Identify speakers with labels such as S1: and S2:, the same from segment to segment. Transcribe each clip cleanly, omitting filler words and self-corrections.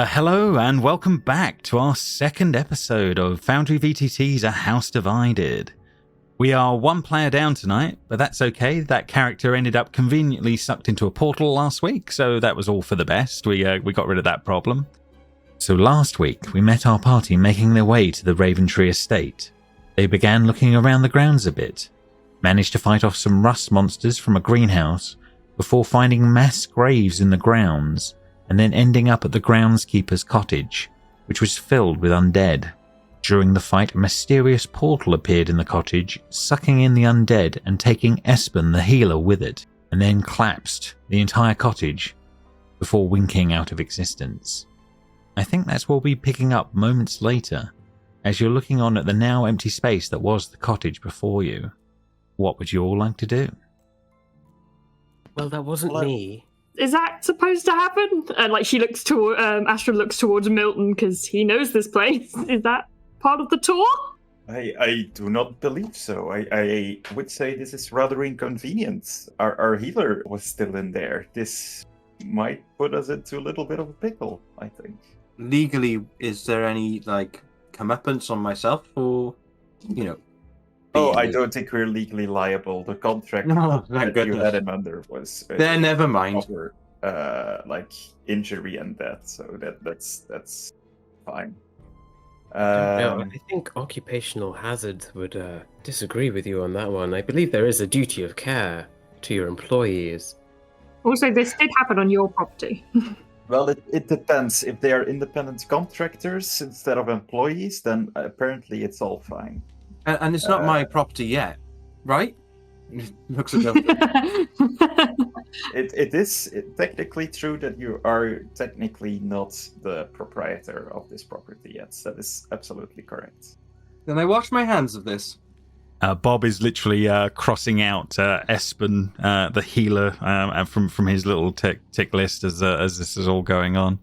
S1: Hello and welcome back to our second episode of Foundry VTT's A House Divided. We are one player down tonight, but that's okay. That character ended up conveniently sucked into a portal last week, so that was all for the best. We got rid of that problem. So last week, we met our party making their way to the Raventree estate. They began looking around the grounds a bit, managed to fight off some rust monsters from a greenhouse, before finding mass graves in the grounds, and then ending up at the groundskeeper's cottage, which was filled with undead. During the fight, a mysterious portal appeared in the cottage, sucking in the undead and taking Espen the healer with it, and then collapsed the entire cottage before winking out of existence. I think that's what we'll be picking up moments later, as you're looking on at the now empty space that was the cottage before you. What would you all like to do?
S2: Well, that wasn't me.
S3: Is that supposed to happen? And she looks toward Astra looks towards Milton because he knows this place. Is that part of the tour?
S4: I do not believe so. I would say this is rather inconvenient. Our healer was still in there. This might put us into a little bit of a pickle, I think.
S5: Legally, is there any comeuppance on myself, or
S4: Oh, I don't think we're legally liable. The contract that you had him under was
S5: there. Never mind.
S4: Over, injury and death, so that's fine.
S2: I think occupational hazard would disagree with you on that one. I believe there is a duty of care to your employees.
S3: Also, this did happen on your property.
S4: Well, it depends. If they are independent contractors instead of employees, then apparently it's all fine.
S5: And it's not my property yet, right? Looks at them.
S4: It is technically true that you are technically not the proprietor of this property yet. That is absolutely correct.
S5: Then I wash my hands of this.
S1: Bob is literally crossing out Espen, the healer, from his little tick list as this is all going on.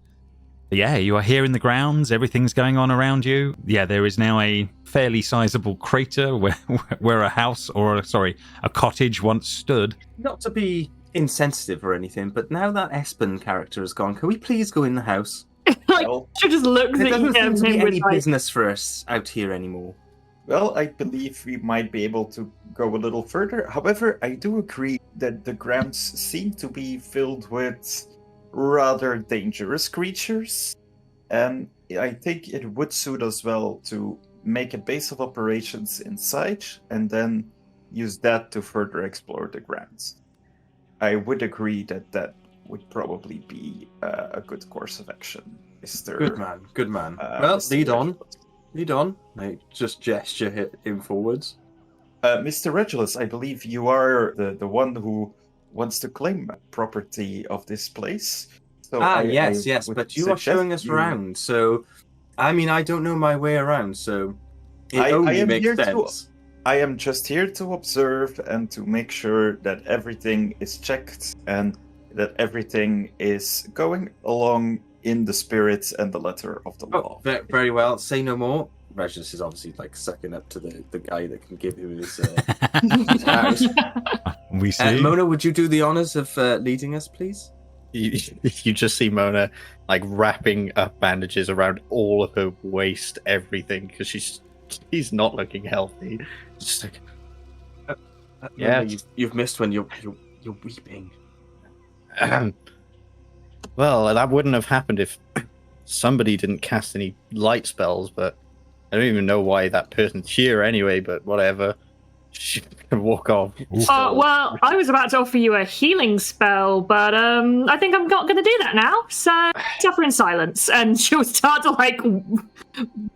S1: But yeah, you are here in the grounds. Everything's going on around you. Yeah, there is now a fairly sizable crater where a cottage once stood.
S5: Not to be insensitive or anything, but now that Espen character has gone, can we please go in the house?
S3: She just looks at you.
S5: There doesn't seem to be any business for us out here anymore.
S4: Well, I believe we might be able to go a little further. However, I do agree that the grounds seem to be filled with rather dangerous creatures, and I think it would suit us well to make a base of operations inside and then use that to further explore the grounds. I would agree that would probably be a good course of action, Mr.
S5: Good man. Well, lead on. I just gesture him forwards.
S4: Mr. Regulus, I believe you are the one who wants to claim property of this place. So
S5: yes, but you are showing us around, so I don't know my way around, so it only makes sense.
S4: I am just here to observe and to make sure that everything is checked and that everything is going along in the spirit and the letter of the law.
S5: Very well. Say no more. Regulus is obviously sucking up to the guy that can give him his house.
S1: We see.
S5: Mona, would you do the honors of leading us, please?
S6: You just see Mona wrapping up bandages around all of her waist, everything, because she's not looking healthy. Just
S5: yeah, you've missed when you're weeping.
S6: Well, that wouldn't have happened if somebody didn't cast any light spells, but I don't even know why that person's here anyway, but whatever. She can walk off.
S3: Well, I was about to offer you a healing spell, but I think I'm not going to do that now, so suffer in silence. And she'll start to,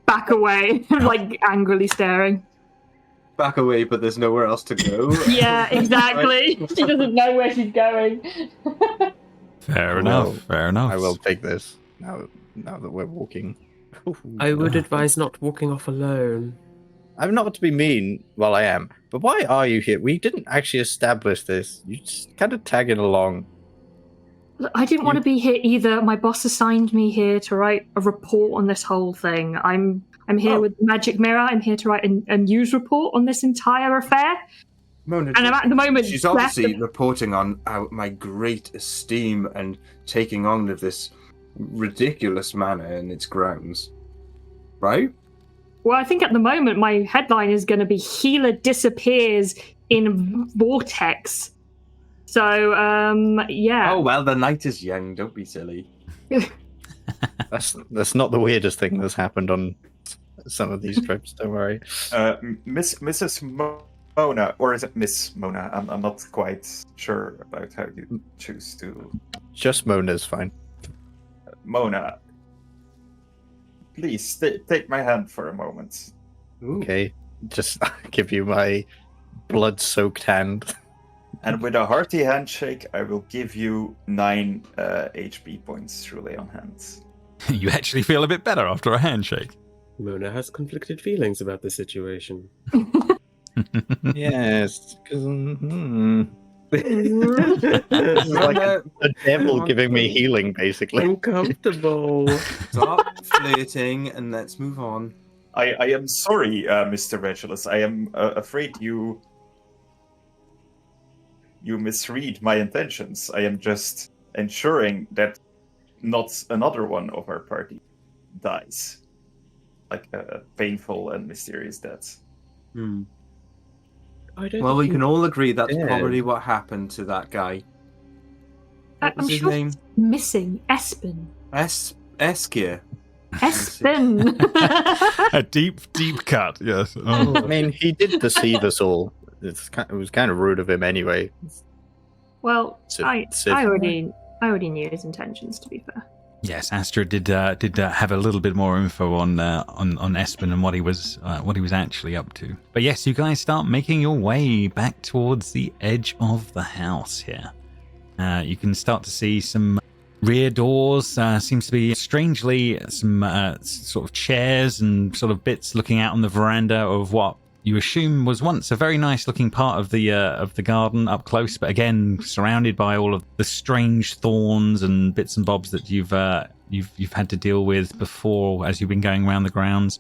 S3: back away, angrily staring.
S5: Back away, but there's nowhere else to go.
S3: Yeah, exactly. She doesn't know where she's going.
S1: Fair enough.
S6: I will take this now that we're walking.
S2: I would advise not walking off alone.
S6: I'm not to be mean, well, I am. But why are you here? We didn't actually establish this. You just kind of tagging along.
S3: Look, I didn't want to be here either. My boss assigned me here to write a report on this whole thing. I'm here with the Magic Mirror. I'm here to write a news report on this entire affair.
S5: Mona,
S3: and I'm at the moment...
S5: She's obviously reporting on my great esteem and taking on of this ridiculous manner in its grounds, right?
S3: Well, I think at the moment my headline is going to be Healer disappears in vortex. So, yeah.
S5: Oh, well, the night is young. Don't be silly.
S6: That's not the weirdest thing that's happened on some of these trips. Don't worry.
S4: Mrs. Mona, or is it Miss Mona? I'm not quite sure about how you choose to.
S6: Just Mona's fine.
S4: Mona, please take my hand for a moment.
S5: Ooh.
S6: Okay, just give you my blood-soaked hand.
S4: And with a hearty handshake, I will give you 9 HP points through lay on hands.
S1: You actually feel a bit better after a handshake.
S2: Mona has conflicted feelings about the situation.
S6: Yes, because it's like a devil giving me healing, basically.
S2: Uncomfortable.
S5: Stop flirting and let's move on.
S4: I am sorry, Mr. Regulus. I am afraid you misread my intentions. I am just ensuring that not another one of our party dies. Like a painful and mysterious death.
S5: Well, we can all agree that's probably what happened to that guy. What was his name?
S3: Missing Espen.
S5: Eskia.
S3: Espen.
S1: A deep cut, yes. Oh.
S6: I mean, he did deceive us all. It was kind of rude of him anyway.
S3: Well, I already knew his intentions, to be fair.
S1: Yes, Astra did have a little bit more info on Espen and what he was actually up to. But yes, you guys start making your way back towards the edge of the house here. You can start to see some rear doors. Seems to be strangely some sort of chairs and sort of bits looking out on the veranda of what you assume was once a very nice looking part of the garden up close, but again surrounded by all of the strange thorns and bits and bobs that you've had to deal with before as you've been going around the grounds.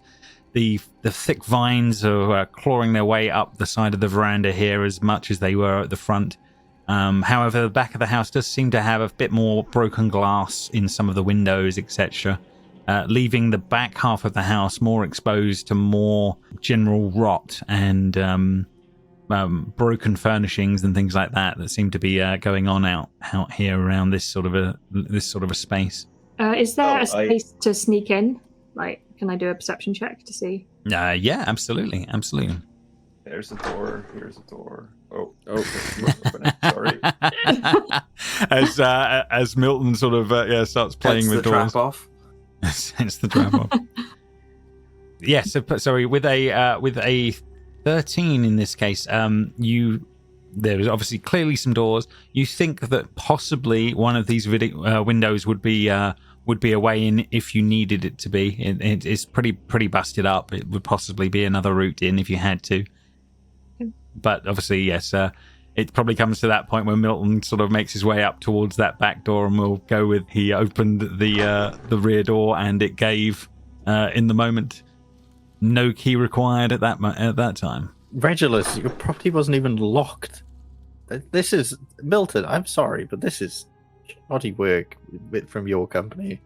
S1: The thick vines are clawing their way up the side of the veranda here as much as they were at the front. However, the back of the house does seem to have a bit more broken glass in some of the windows, etc. Leaving the back half of the house more exposed to more general rot and broken furnishings and things like that seem to be going on out here around this sort of a space.
S3: Is there a space to sneak in? Like, can I do a perception check to see?
S1: Yeah, absolutely.
S4: There's a door. Here's a door. Oh, sorry.
S1: As Milton sort of starts playing with doors.
S5: Trap off.
S1: Hence the trap off. Yes, sorry. With a 13 in this case, there is obviously clearly some doors. You think that possibly one of these windows would be a way in if you needed it to be. It's pretty busted up. It would possibly be another route in if you had to. But obviously, yes, it probably comes to that point where Milton sort of makes his way up towards that back door, and we'll go with he opened the rear door and it gave in the moment. No key required at that time.
S6: Regulus, your property wasn't even locked. This is Milton. I'm sorry, but this is shoddy work from your company.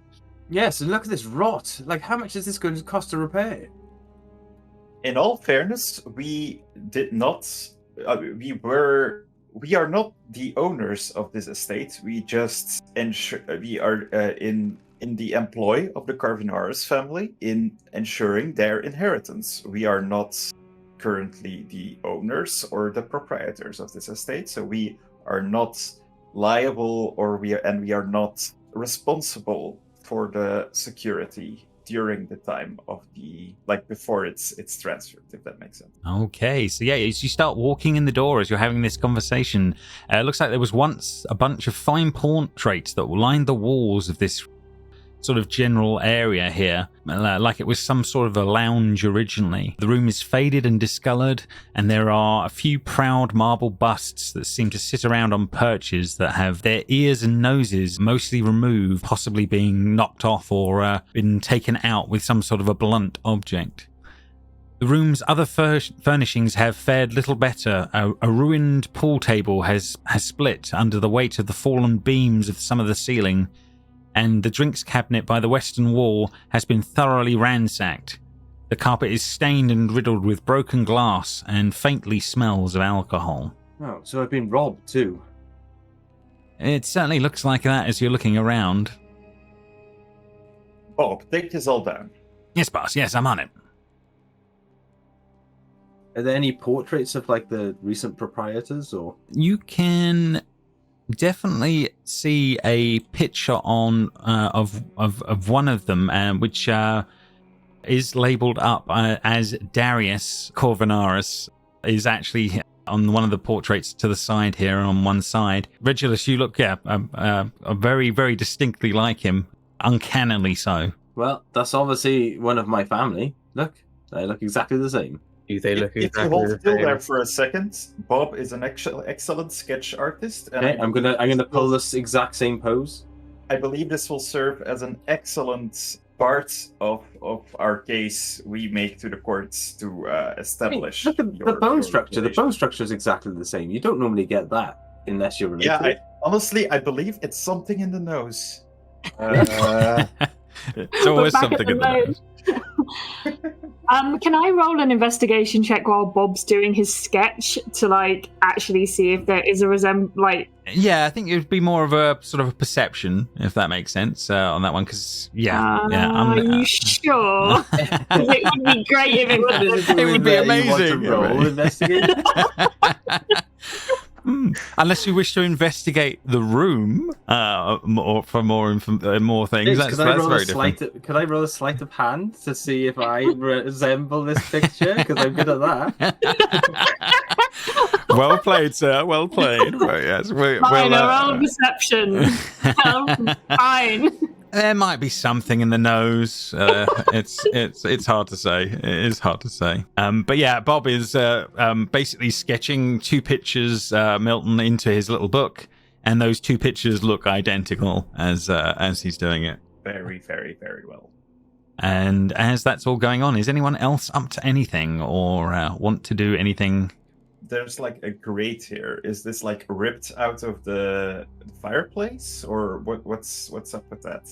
S5: Yes, and look at this rot. Like, how much is this going to cost to repair?
S4: In all fairness, we did not. We are not the owners of this estate. We just we are in the employ of the Carvinaris family in ensuring their inheritance. We are not currently the owners or the proprietors of this estate, so we are not liable, we are not responsible for the security during the time of before it's transferred, if that makes sense.
S1: Okay, so yeah, as you start walking in the door, as you're having this conversation, it looks like there was once a bunch of fine portraits that lined the walls of this sort of general area here, like it was some sort of a lounge originally. The room is faded and discolored, and there are a few proud marble busts that seem to sit around on perches that have their ears and noses mostly removed, possibly being knocked off or been taken out with some sort of a blunt object. The room's other furnishings have fared little better. A ruined pool table has split under the weight of the fallen beams of some of the ceiling. and the drinks cabinet by the western wall has been thoroughly ransacked. The carpet is stained and riddled with broken glass and faintly smells of alcohol.
S5: Oh, so I've been robbed too.
S1: It certainly looks like that as you're looking around.
S4: Bob, take this all down.
S1: Yes, boss. Yes, I'm on it.
S5: Are there any portraits of like the recent proprietors, or?
S1: You can definitely see a picture on of one of them, which is labelled up as Darius Corvinaris. Is actually on one of the portraits to the side here, on one side. Regulus, you look very, very distinctly like him, uncannily so.
S5: Well, that's obviously one of my family. Look, they look exactly the same.
S2: Do they look
S4: If
S2: exactly
S4: you hold
S2: the
S4: still
S2: same?
S4: there for a second, Bob is an excellent sketch artist. And
S5: Okay, I'm gonna pull this exact same pose.
S4: I believe this will serve as an excellent part of our case we make to the courts to establish.
S5: Look at the bone structure. The bone structure is exactly the same. You don't normally get that unless you're related.
S4: Yeah, honestly, I believe it's something in the nose.
S1: It's always something in the nose.
S3: Can I roll an investigation check while Bob's doing his sketch to like actually see if there is a
S1: Yeah, I think it would be more of a sort of a perception, if that makes sense, on that one. Because
S3: Are you sure? 'Cause it would be great if it was.
S1: It would be amazing.
S5: Roll investigate.
S1: Unless you wish to investigate the room for more things. That's very different.
S5: Could I roll a sleight of hand to see if I resemble this picture? Because I'm good at that.
S1: Well played, sir. Well played. Right, yes.
S3: Fine, roll perception. Fine.
S1: There might be something in the nose. It's hard to say. It is hard to say. But yeah, Bob is basically sketching two pictures, Milton, into his little book, and those two pictures look identical as he's doing it.
S4: Very, very, very well.
S1: And as that's all going on, is anyone else up to anything or want to do anything?
S4: There's like a grate here. Is this like ripped out of the fireplace, or what's up with that?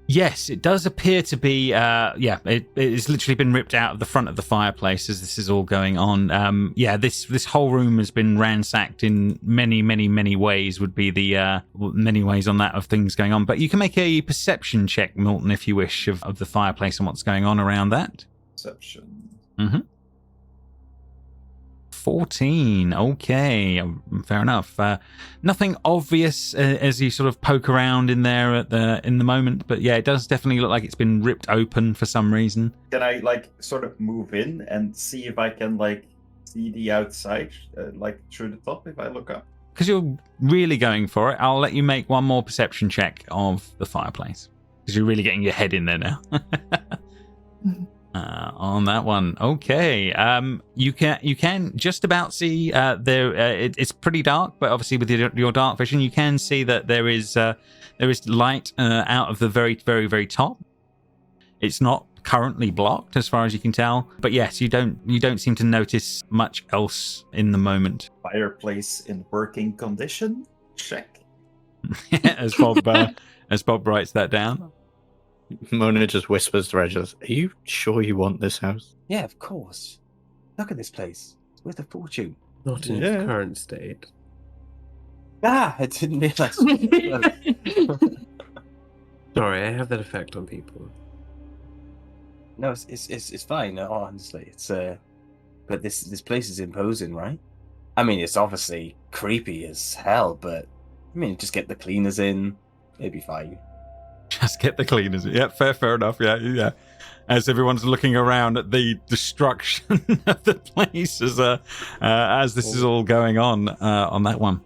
S1: Yes, it does appear to be. It's literally been ripped out of the front of the fireplace as this is all going on. This whole room has been ransacked in many, many, many ways. Would be the many ways on that of things going on. But you can make a perception check, Milton, if you wish, of the fireplace and what's going on around that.
S4: Perception.
S1: Mm-hmm. 14. Okay, fair enough. Nothing obvious as you sort of poke around in there in the moment, but yeah, it does definitely look like it's been ripped open for some reason.
S4: Can I like sort of move in and see if I can like see the outside, like through the top if I look up?
S1: Because you're really going for it, I'll let you make one more perception check of the fireplace because you're really getting your head in there now. On that one, okay. You can just about see there. It's pretty dark, but obviously with your dark vision, you can see that there is light out of the very, very, very top. It's not currently blocked as far as you can tell, but yes, you don't seem to notice much else in the moment.
S4: Fireplace in working condition. Check.
S1: as Bob writes that down.
S6: Mona just whispers to Regulus, "Are you sure you want this house?"
S5: Yeah, of course. Look at this place. It's worth a fortune.
S2: Not in its current state.
S5: Ah, I didn't realize.
S2: Sorry, I have that effect on people.
S5: No, it's fine. Honestly, it's but this place is imposing, right? I mean, it's obviously creepy as hell, but I mean, just get the cleaners in, it'd be fine.
S1: Just get the cleaners. Yeah, fair enough. Yeah. As everyone's looking around at the destruction of the place as this is all going on that one.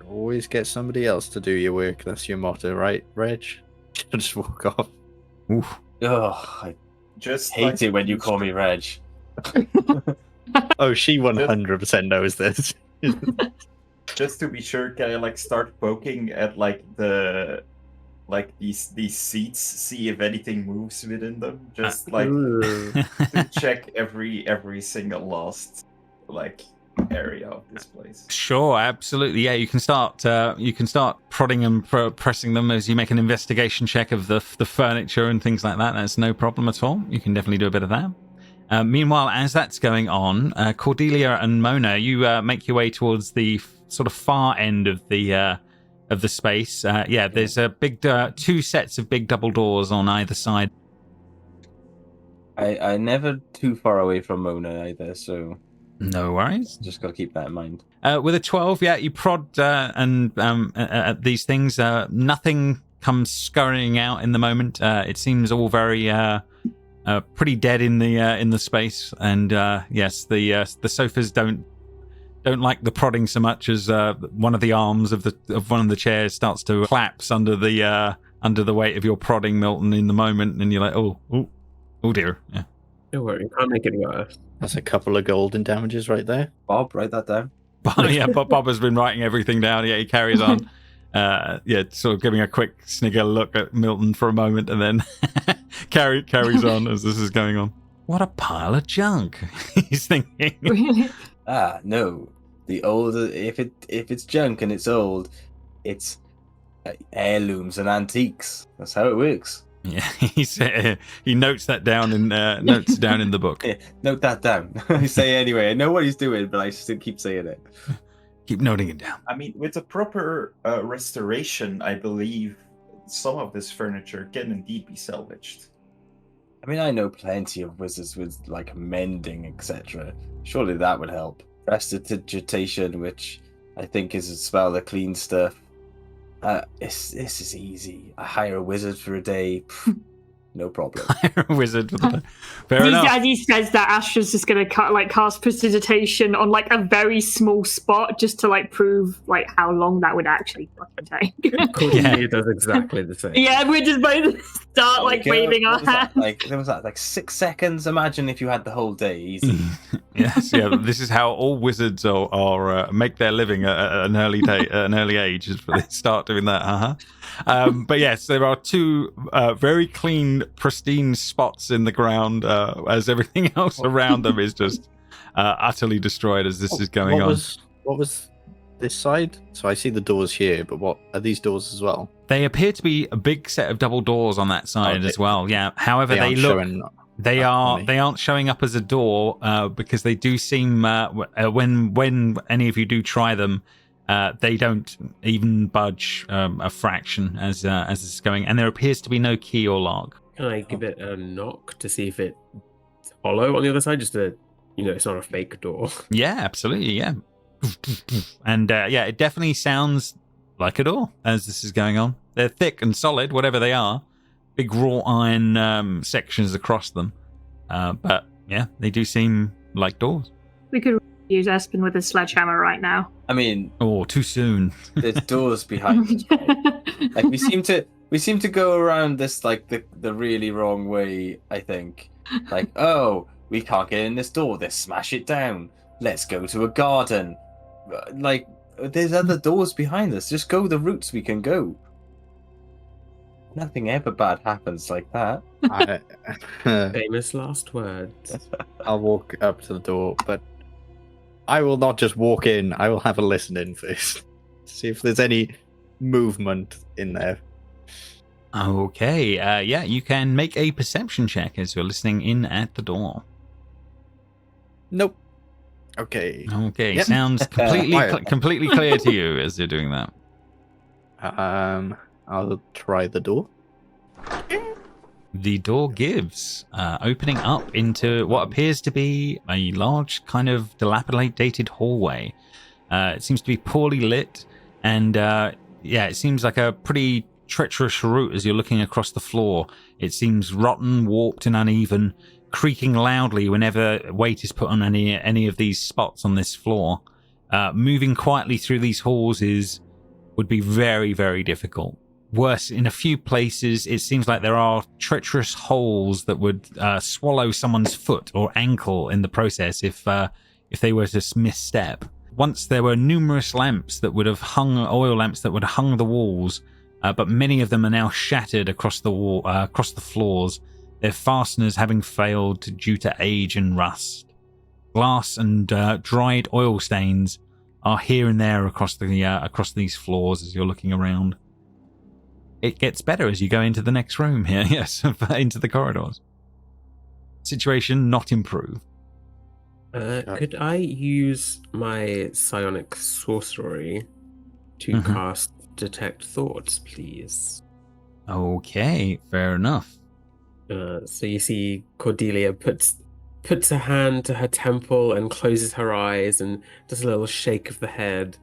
S6: Always get somebody else to do your work. That's your motto, right, Reg? Just walk off.
S1: Oof.
S5: Ugh, I just hate it when you call me Reg.
S6: Oh, she 100% knows this.
S4: Just to be sure, can I like start poking at like these seats, see if anything moves within them, just like to check every single last like area of this place?
S1: Sure, absolutely. Yeah, you can start prodding and pressing them as you make an investigation check of the furniture and things like that. That's no problem at all. You can definitely do a bit of that. Meanwhile, as that's going on, Cordelia and Mona, you make your way towards the sort of far end of the space. There's a big 2 sets of big double doors on either side.
S5: I never too far away from Mona either, so
S1: No worries.
S5: just got to keep that in mind.
S1: With a 12, you prod at these things. Nothing comes scurrying out in the moment. It seems all very pretty dead in the space. And yes, the sofas don't like the prodding so much as one of the arms of one of the chairs starts to collapse under the weight of your prodding, Milton, in the moment, and you're like, oh dear. Yeah.
S2: Don't worry, can't make it worse.
S6: That's a couple of golden damages right there.
S5: Bob, write that down.
S1: Bob has been writing everything down. Yeah, he carries on. Sort of giving a quick snigger look at Milton for a moment, and then carries on as this is going on. What a pile of junk, he's thinking.
S3: Really?
S5: No. The older, if it's junk and it's old, it's heirlooms and antiques. That's how it works.
S1: Yeah, he notes that down in notes down in the book.
S5: Yeah, note that down. I say anyway. I know what he's doing, but I still keep saying it.
S1: Keep noting it down.
S4: I mean, with a proper restoration, I believe some of this furniture can indeed be salvaged.
S5: I mean, I know plenty of wizards with like mending, etc. Surely that would help. Prestidigitation, which I think is a spell that cleans stuff. This is easy. I hire a wizard for a day. No problem.
S1: Hire a wizard for the day. Fair enough.
S3: As he says that, Astra's just going to cast prestidigitation on like a very small spot just to like prove like how long that would actually fucking take.
S2: Cordelia does exactly the same.
S3: Yeah, we're just both start like waving our hands.
S5: There was that 6 seconds. Imagine if you had the whole day easy.
S1: Yes, yeah. This is how all wizards are make their living at an early age. Is they start doing that. But yes, there are 2 very clean, pristine spots in the ground, as everything else around them is just utterly destroyed as this is going on.
S6: What was this side? So I see the doors here, but what are these doors as well?
S1: They appear to be a big set of double doors on that side as well. Yeah. However, they look. They aren't showing up as a door because they do seem when any of you do try them, they don't even budge a fraction as this is going, and there appears to be no key or lock.
S2: Can I give it a knock to see if it's hollow on the other side? Just to, it's not a fake door.
S1: Yeah, absolutely. Yeah, and it definitely sounds like a door as this is going on. They're thick and solid, whatever they are. Big wrought iron sections across them. But yeah, they do seem like doors.
S3: We could use Espen with a sledgehammer right now.
S5: I mean,
S1: too soon.
S5: There's doors behind us. Right? Like we seem to go around this like the really wrong way, I think. Like, we can't get in this door, let's smash it down. Let's go to a garden. Like, there's other doors behind us. Just go the routes we can go. Nothing ever bad happens like that.
S2: Famous last words.
S6: I'll walk up to the door, but I will not just walk in. I will have a listen in first. See if there's any movement in there.
S1: Okay. You can make a perception check as you're listening in at the door.
S6: Nope. Okay.
S1: Okay.
S6: Yep.
S1: Sounds completely clear to you as you're doing that.
S6: I'll try the door.
S1: The door gives, opening up into what appears to be a large kind of dilapidated hallway. It seems to be poorly lit, and it seems like a pretty treacherous route as you're looking across the floor. It seems rotten, warped, and uneven, creaking loudly whenever weight is put on any of these spots on this floor. Moving quietly through these halls would be very, very difficult. Worse, in a few places, it seems like there are treacherous holes that would swallow someone's foot or ankle in the process if they were to misstep. Once there were numerous lamps that would have hung, oil lamps that would have hung the walls, but many of them are now shattered across the floors, their fasteners having failed due to age and rust. glass and dried oil stains are here and there across these floors as you're looking around. It gets better as you go into the next room here, yes, into the corridors. Situation not improved.
S2: Could I use my psionic sorcery to cast Detect Thoughts, please?
S1: Okay, fair enough.
S2: So you see Cordelia puts her hand to her temple and closes her eyes and does a little shake of the head.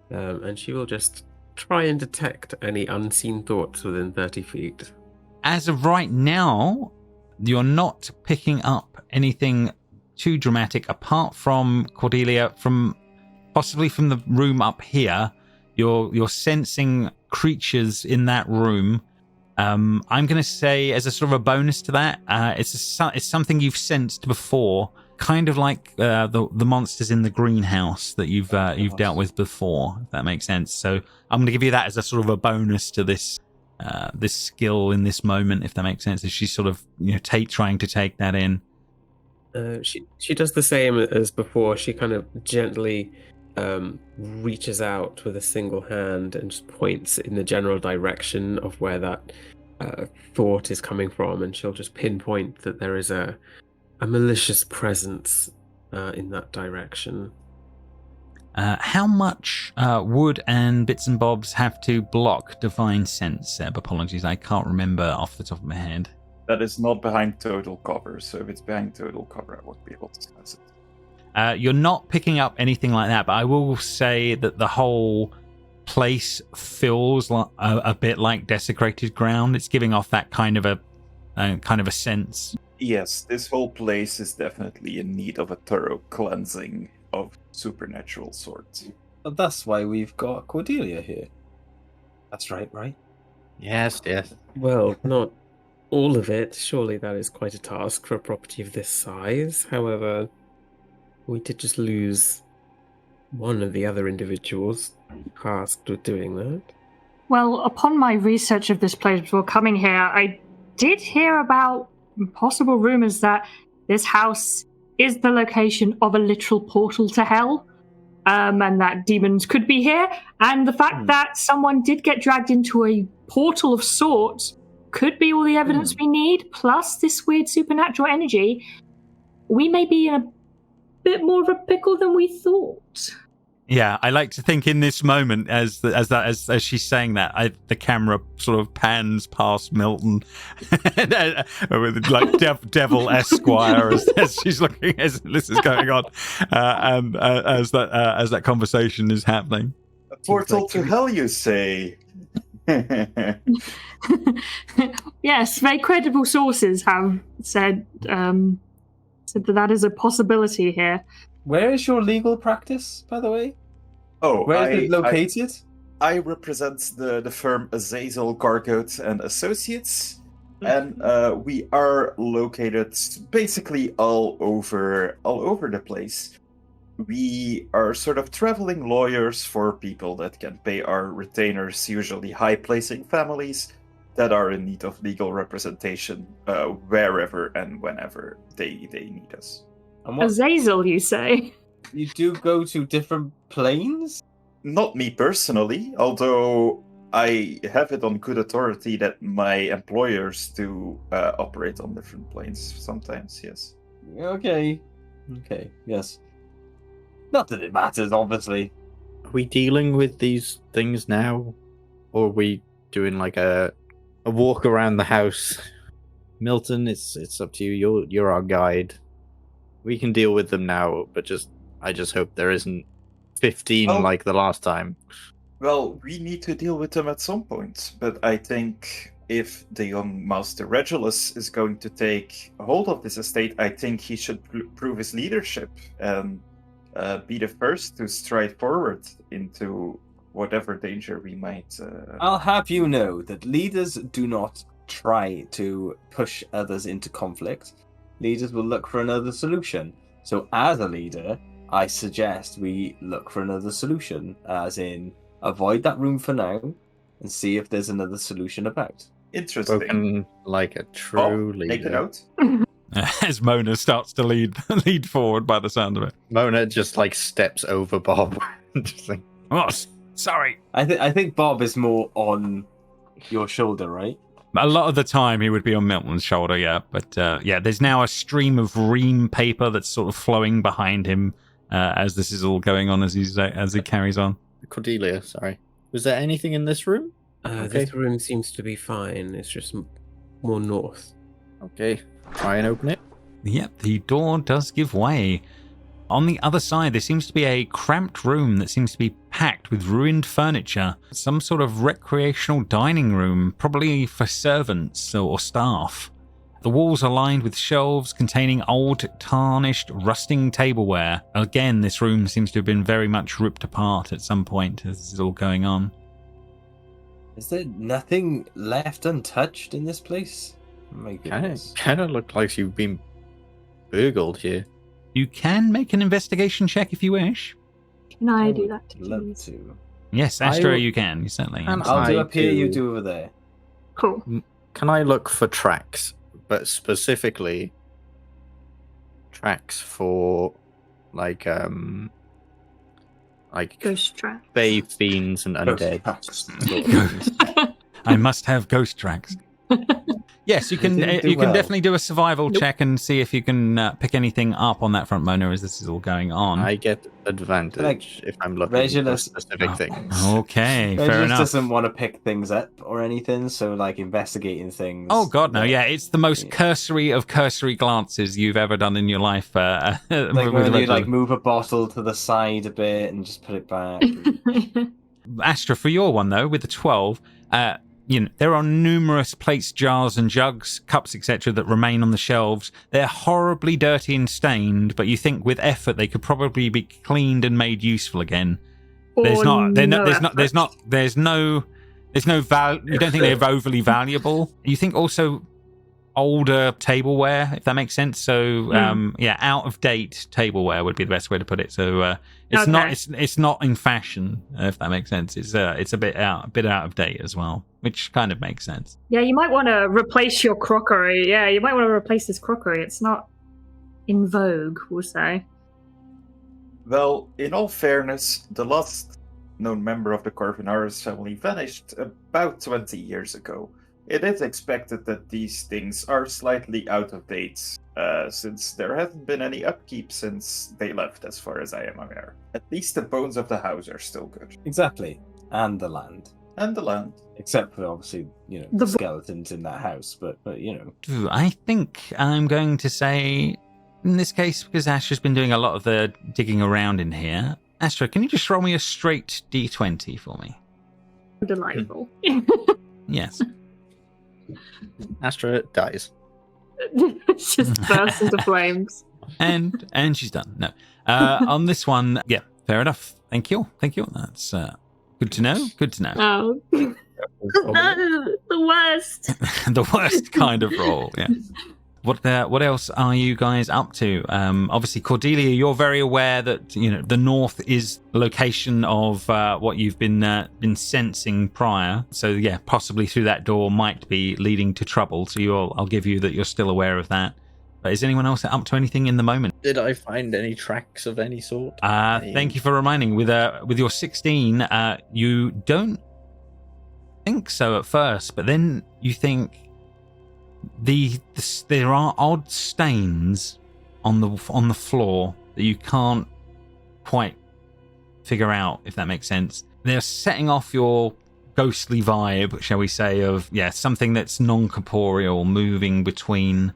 S2: And she will just try and detect any unseen thoughts within 30 feet.
S1: As of right now, you're not picking up anything too dramatic apart from Cordelia, possibly from the room up here. You're sensing creatures in that room. I'm going to say, as a sort of a bonus to that, it's something you've sensed before, kind of like the monsters in the greenhouse that you've dealt with before, if that makes sense. So I'm going to give you that as a sort of a bonus to this skill in this moment, if that makes sense. As she's sort of trying to take that in.
S2: She does the same as before. She kind of gently reaches out with a single hand and just points in the general direction of where that thought is coming from, and she'll just pinpoint that there is a malicious presence in that direction.
S1: How much wood and bits and bobs have to block Divine Sense, Seb? Apologies, I can't remember off the top of my head.
S4: That is not behind total cover, so if it's behind total cover, I won't be able to sense it.
S1: You're not picking up anything like that, but I will say that the whole place feels like a bit like desecrated ground. It's giving off that kind of a sense.
S4: Yes, this whole place is definitely in need of a thorough cleansing of supernatural sorts.
S5: But that's why we've got Cordelia here. That's right?
S6: Yes.
S2: Well, not all of it. Surely that is quite a task for a property of this size. However, we did just lose one of the other individuals tasked with doing that.
S3: Well, upon my research of this place before coming here, I did hear about possible rumors that this house is the location of a literal portal to hell, and that demons could be here. And the fact that someone did get dragged into a portal of sorts could be all the evidence we need, plus this weird supernatural energy. We may be in a bit more of a pickle than we thought.
S1: Yeah, I like to think in this moment, as she's saying that, the camera sort of pans past Milton, with like Devil Esquire as she's looking as this is going on, and as that conversation is happening.
S4: A portal to hell, you say?
S3: Yes, very credible sources have said that is a possibility here.
S5: Where is your legal practice, by the way?
S4: Oh,
S5: where is it located?
S4: I represent the firm Azazel, Gargote and Associates, and we are located basically all over the place. We are sort of traveling lawyers for people that can pay our retainers, usually high-placing families that are in need of legal representation wherever and whenever they need us.
S3: Azazel, you say?
S5: You do go to different planes?
S4: Not me personally, although I have it on good authority that my employers do operate on different planes sometimes, yes.
S5: Okay, yes. Not that it matters, obviously.
S6: Are we dealing with these things now? Or are we doing like a walk around the house? Milton, it's up to you. You're our guide. We can deal with them now, but I just hope there isn't 15 like the last time.
S4: Well, we need to deal with them at some point, but I think if the young Master Regulus is going to take hold of this estate, I think he should prove his leadership and be the first to stride forward into whatever danger we might...
S5: I'll have you know that leaders do not try to push others into conflict. Leaders will look for another solution. So as a leader, I suggest we look for another solution, as in avoid that room for now and see if there's another solution about.
S4: Interesting.
S6: Spoken like a true leader.
S4: Take it out.
S1: As Mona starts to lead forward by the sound of it.
S6: Mona just like steps over Bob. Just like,
S1: Oh, sorry.
S5: I think Bob is more on your shoulder, right?
S1: A lot of the time he would be on Milton's shoulder, yeah. But yeah, there's now a stream of ream paper that's sort of flowing behind him as this is all going on as he carries on.
S6: Cordelia, sorry. Was there anything in this room?
S2: This room seems to be fine. It's just more north.
S6: Okay, try and open it.
S1: Yep, the door does give way. On the other side, there seems to be a cramped room that seems to be packed with ruined furniture. Some sort of recreational dining room, probably for servants or staff. The walls are lined with shelves containing old, tarnished, rusting tableware. Again, this room seems to have been very much ripped apart at some point as this is all going on.
S5: Is there nothing left untouched in this place? Oh my goodness.
S6: Kind of look like you've been burgled here.
S1: You can make an investigation check if you wish.
S3: Can I do that,
S5: Love
S3: please?
S5: to.
S1: Yes, Astra, you can. You certainly can.
S5: I'll do
S6: I
S5: up here, you
S6: do-
S5: do over there.
S3: Cool.
S6: Can I look for tracks, but specifically tracks for like
S3: Ghost trap.
S6: bay fiends and undead?
S1: I must have ghost tracks. Yes, you can.
S5: didn't do
S1: You can
S5: well.
S1: definitely do a survival
S3: Nope.
S1: check and see if you can pick anything up on that front, Mona, as this is all going on.
S6: I get advantage
S5: Like,
S6: if I'm looking
S5: Regulus-
S6: for specific
S1: Oh,
S6: things.
S1: Okay, fair
S5: Regulus
S1: enough.
S5: doesn't want to pick things up or anything, so like investigating things.
S1: Oh God, no!
S5: like-
S1: Yeah, it's the most
S5: Yeah.
S1: cursory of cursory glances you've ever done in your life.
S5: Like
S1: with
S5: when you
S1: Regulus.
S5: like move a bottle to the side a bit and just put it back.
S1: Astra, for your one though, with the 12, there are numerous plates, jars, and jugs, cups, etc., that remain on the shelves. They're horribly dirty and stained, but you think with effort they could probably be cleaned and made useful again. There's
S3: Or
S1: not. They're
S3: no
S1: not. There's not.
S3: effort.
S1: There's no. There's no val. You don't think they're overly valuable. You think also older tableware, if that makes sense. So out of date tableware would be the best way to put it. So it's
S3: Okay.
S1: not. It's not in fashion, if that makes sense. It's a bit out of date as well, which kind of makes sense.
S3: Yeah, you might want to replace your crockery. Yeah, you might want to replace this crockery. It's not in vogue, we'll say.
S4: Well, in all fairness, the last known member of the Corvinaris family vanished about 20 years ago. It is expected that these things are slightly out of date, since there hasn't been any upkeep since they left, as far as I am aware. At least the bones of the house are still good.
S5: Exactly. And the land.
S4: And the land.
S5: Except for obviously,
S3: The
S5: the skeletons in that house, but
S1: I think I'm going to say, in this case, because Astra's been doing a lot of the digging around in here. Astra, can you just roll me a straight D20 for me?
S3: Delightful.
S1: Yes.
S6: Astra dies.
S3: It's just bursts into flames.
S1: and she's done. No. On this one, yeah, fair enough. Thank you. That's good to know.
S3: Oh. The worst.
S1: The worst kind of roll. Yeah. What else are you guys up to? Obviously, Cordelia, you're very aware that the north is the location of what you've been sensing prior. So yeah, possibly through that door might be leading to trouble. So I'll give you that you're still aware of that. But is anyone else up to anything in the moment?
S6: Did I find any tracks of any sort?
S1: Thank you for reminding. With your 16, you don't think so at first, but then you think there are odd stains on the floor that you can't quite figure out, if that makes sense. They're setting off your ghostly vibe, shall we say, of something that's non-corporeal moving between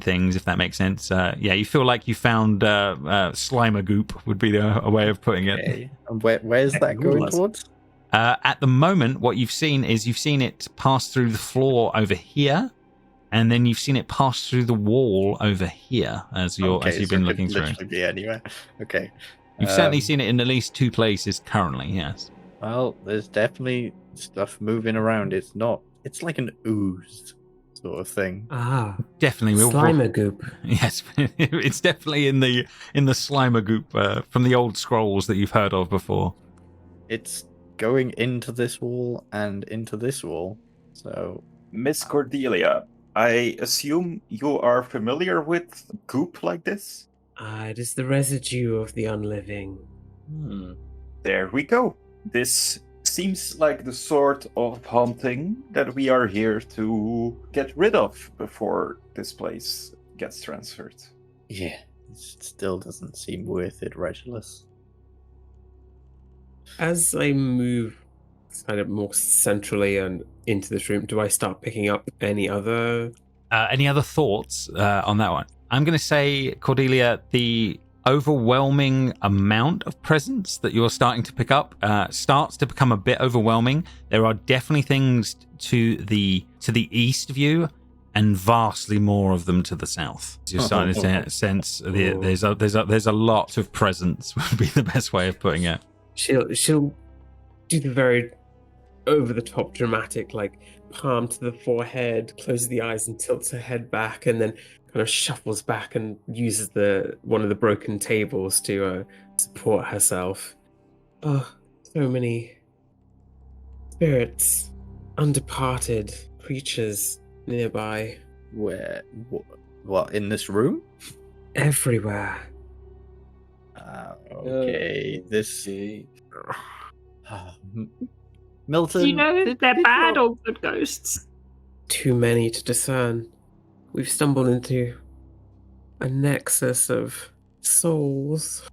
S1: things, if that makes sense. You feel like you found Slimer goop would be a way of putting it.
S6: Okay. And where's that going towards?
S1: At the moment, what you've seen it pass through the floor over here, and then you've seen it pass through the wall over here as you've been looking through.
S6: Literally be anywhere. Okay.
S1: You've certainly seen it in at least 2 places currently. Yes.
S6: Well, there's definitely stuff moving around. It's like an ooze sort of thing.
S2: Ah,
S1: Definitely.
S2: Slimer goop.
S1: Yes, it's definitely in the Slimer goop from the old scrolls that you've heard of before.
S6: It's going into this wall and into this wall. So
S4: Miss Cordelia, I assume you are familiar with goop like this?
S2: It is the residue of the unliving.
S4: There we go. This seems like the sort of haunting that we are here to get rid of before this place gets transferred.
S6: Yeah, it still doesn't seem worth it, Regulus.
S2: As I move kind of more centrally and into this room, do I start picking up any other
S1: thoughts on that one? I'm going to say, Cordelia, the overwhelming amount of presence that you're starting to pick up starts to become a bit overwhelming. There are definitely things to the east of you, and vastly more of them to the south. You're starting to sense there's a lot of presence. Would be the best way of putting it.
S2: She'll do the very over the top dramatic, like palm to the forehead, closes the eyes and tilts her head back, and then kind of shuffles back and uses one of the broken tables to support herself. Oh, so many spirits, undeparted creatures nearby.
S6: Where? What, in this room?
S2: Everywhere.
S6: Okay, this... Milton...
S3: Do you know they're bad or good ghosts?
S2: Too many to discern. We've stumbled into a nexus of souls.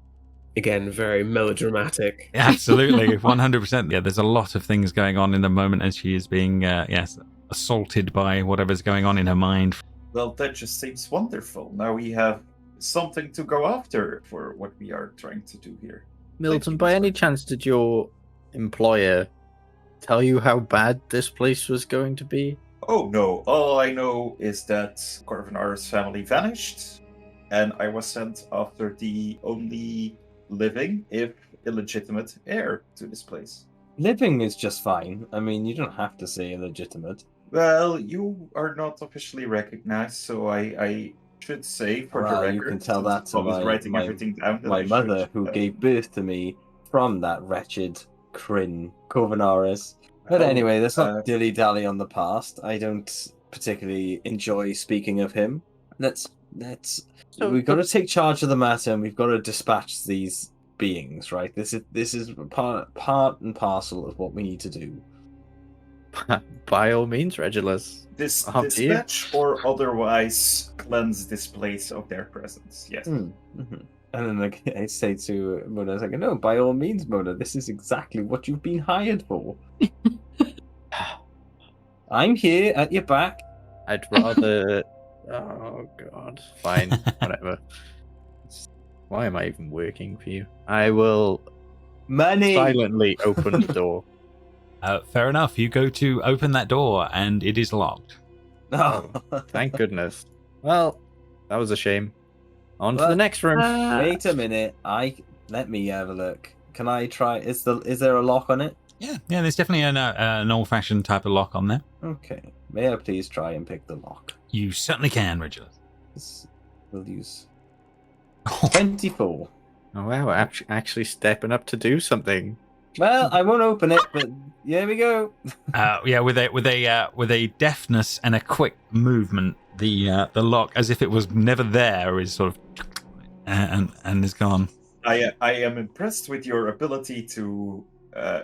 S2: Again, very melodramatic.
S1: Absolutely, 100%. Yeah, there's a lot of things going on in the moment as she is being, assaulted by whatever's going on in her mind.
S4: Well, that just seems wonderful. Now we have something to go after for what we are trying to do here.
S6: Milton, by any chance, did your employer tell you how bad this place was going to be?
S4: Oh no, all I know is that Corvinar's family vanished, and I was sent after the only living, if illegitimate, heir to this place.
S5: Living is just fine. I mean, you don't have to say illegitimate.
S4: Well, you are not officially recognized, so I should say, for the record,
S5: you can tell that to
S4: I was writing everything down that
S5: my
S4: I
S5: mother,
S4: should,
S5: who gave birth to me from that wretched Kryn Corvinaris. But anyway, let's not dilly-dally on the past. I don't particularly enjoy speaking of him. We've got to take charge of the matter, and we've got to dispatch these beings, right? This is part and parcel of what we need to do.
S6: By all means, Regulus.
S4: Dispatch or otherwise cleanse this place of their presence. Yes.
S5: Mm-hmm. And then I say to Mona, I was like, no, by all means, Mona, this is exactly what you've been hired for. I'm here at your back.
S6: I'd rather... Oh, God. Fine. Whatever. Why am I even working for you? I will silently open the door.
S1: Fair enough. You go to open that door, and it is locked.
S5: Oh,
S6: thank goodness. Well, that was a shame. On to the next room.
S5: Wait a minute. Let me have a look. Can I try? Is there a lock on it?
S1: Yeah. There's definitely an old-fashioned type of lock on there.
S5: Okay. May I please try and pick the lock?
S1: You certainly can, Regulus.
S5: We'll use 24.
S6: Oh wow! Actually stepping up to do something.
S5: Well, I won't open it, but here we go.
S1: With a deftness and a quick movement, the lock, as if it was never there, is sort of and is gone.
S4: I am impressed with your ability to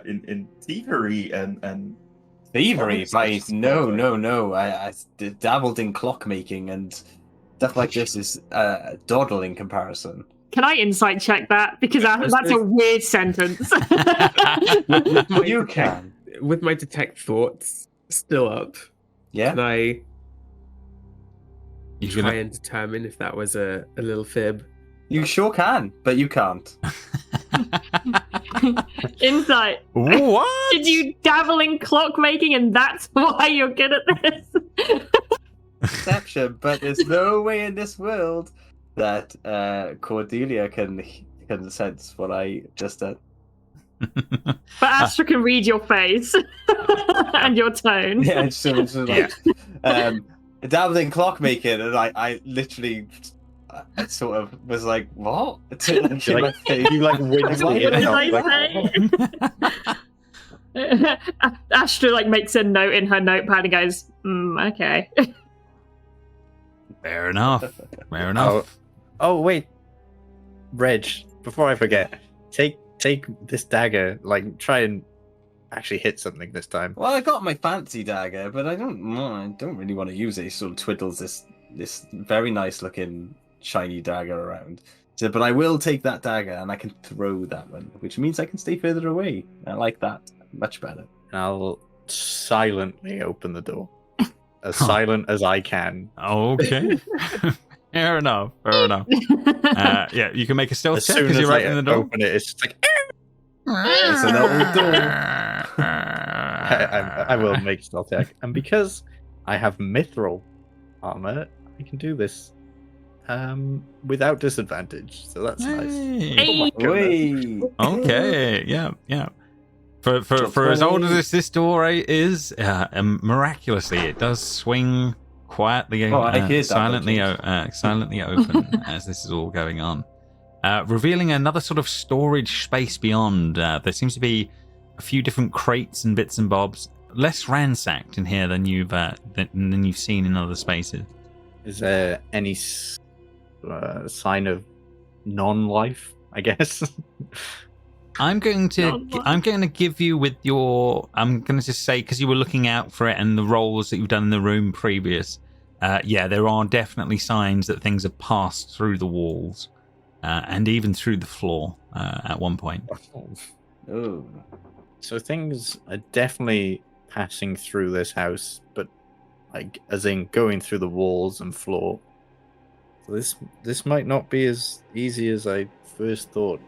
S4: in thievery and
S5: thievery. No. I dabbled in clockmaking and stuff like this is dawdle in comparison.
S3: Can I insight check that? Because that's a weird sentence.
S5: You can.
S2: With my detect thoughts still up,
S5: yeah.
S2: Can I try and determine if that was a little fib?
S5: You sure can, but you can't.
S3: Insight.
S1: What?
S3: Did you dabble in clockmaking and that's why you're good at this?
S5: Perception, but there's no way in this world that Cordelia can sense what I just said.
S3: But Astra can read your face and your tone.
S5: Yeah, so it's like dabbled in clockmaking, and I literally I sort of was like, what?
S6: You winced
S3: What did I say? Astra makes a note in her notepad and goes, okay.
S1: Fair enough. Fair enough.
S6: Oh wait, Reg. Before I forget, take this dagger. Like, try and actually hit something this time.
S5: Well, I got my fancy dagger, but I don't really want to use it. It sort of twiddles this very nice looking shiny dagger around. So, but I will take that dagger and I can throw that one, which means I can stay further away. I like that much better.
S6: And I'll silently open the door, as silent as I can.
S1: Okay. Fair enough. Yeah, you can make a stealth
S6: As
S1: check
S6: soon
S1: because
S6: as
S1: you're right
S6: I
S1: in the door.
S6: open it, it's just like
S5: It's an old door.
S6: I will make stealth check, and because I have mithril armor, I can do this without disadvantage. So that's nice.
S1: Hey.
S5: Wait.
S1: Okay, yeah. For as old as this door is, miraculously it does swing quietly,
S5: I hear that,
S1: silently open as this is all going on, revealing another sort of storage space beyond. There seems to be a few different crates and bits and bobs, less ransacked in here than you've seen in other spaces.
S6: Is there any sign of non-life? I guess.
S1: I'm going to give you with your. I'm going to just say, because you were looking out for it and the rolls that you've done in the room previous. Yeah, there are definitely signs that things have passed through the walls, and even through the floor at one point.
S5: Oh.
S6: So things are definitely passing through this house, but like as in going through the walls and floor. So this might not be as easy as I first thought.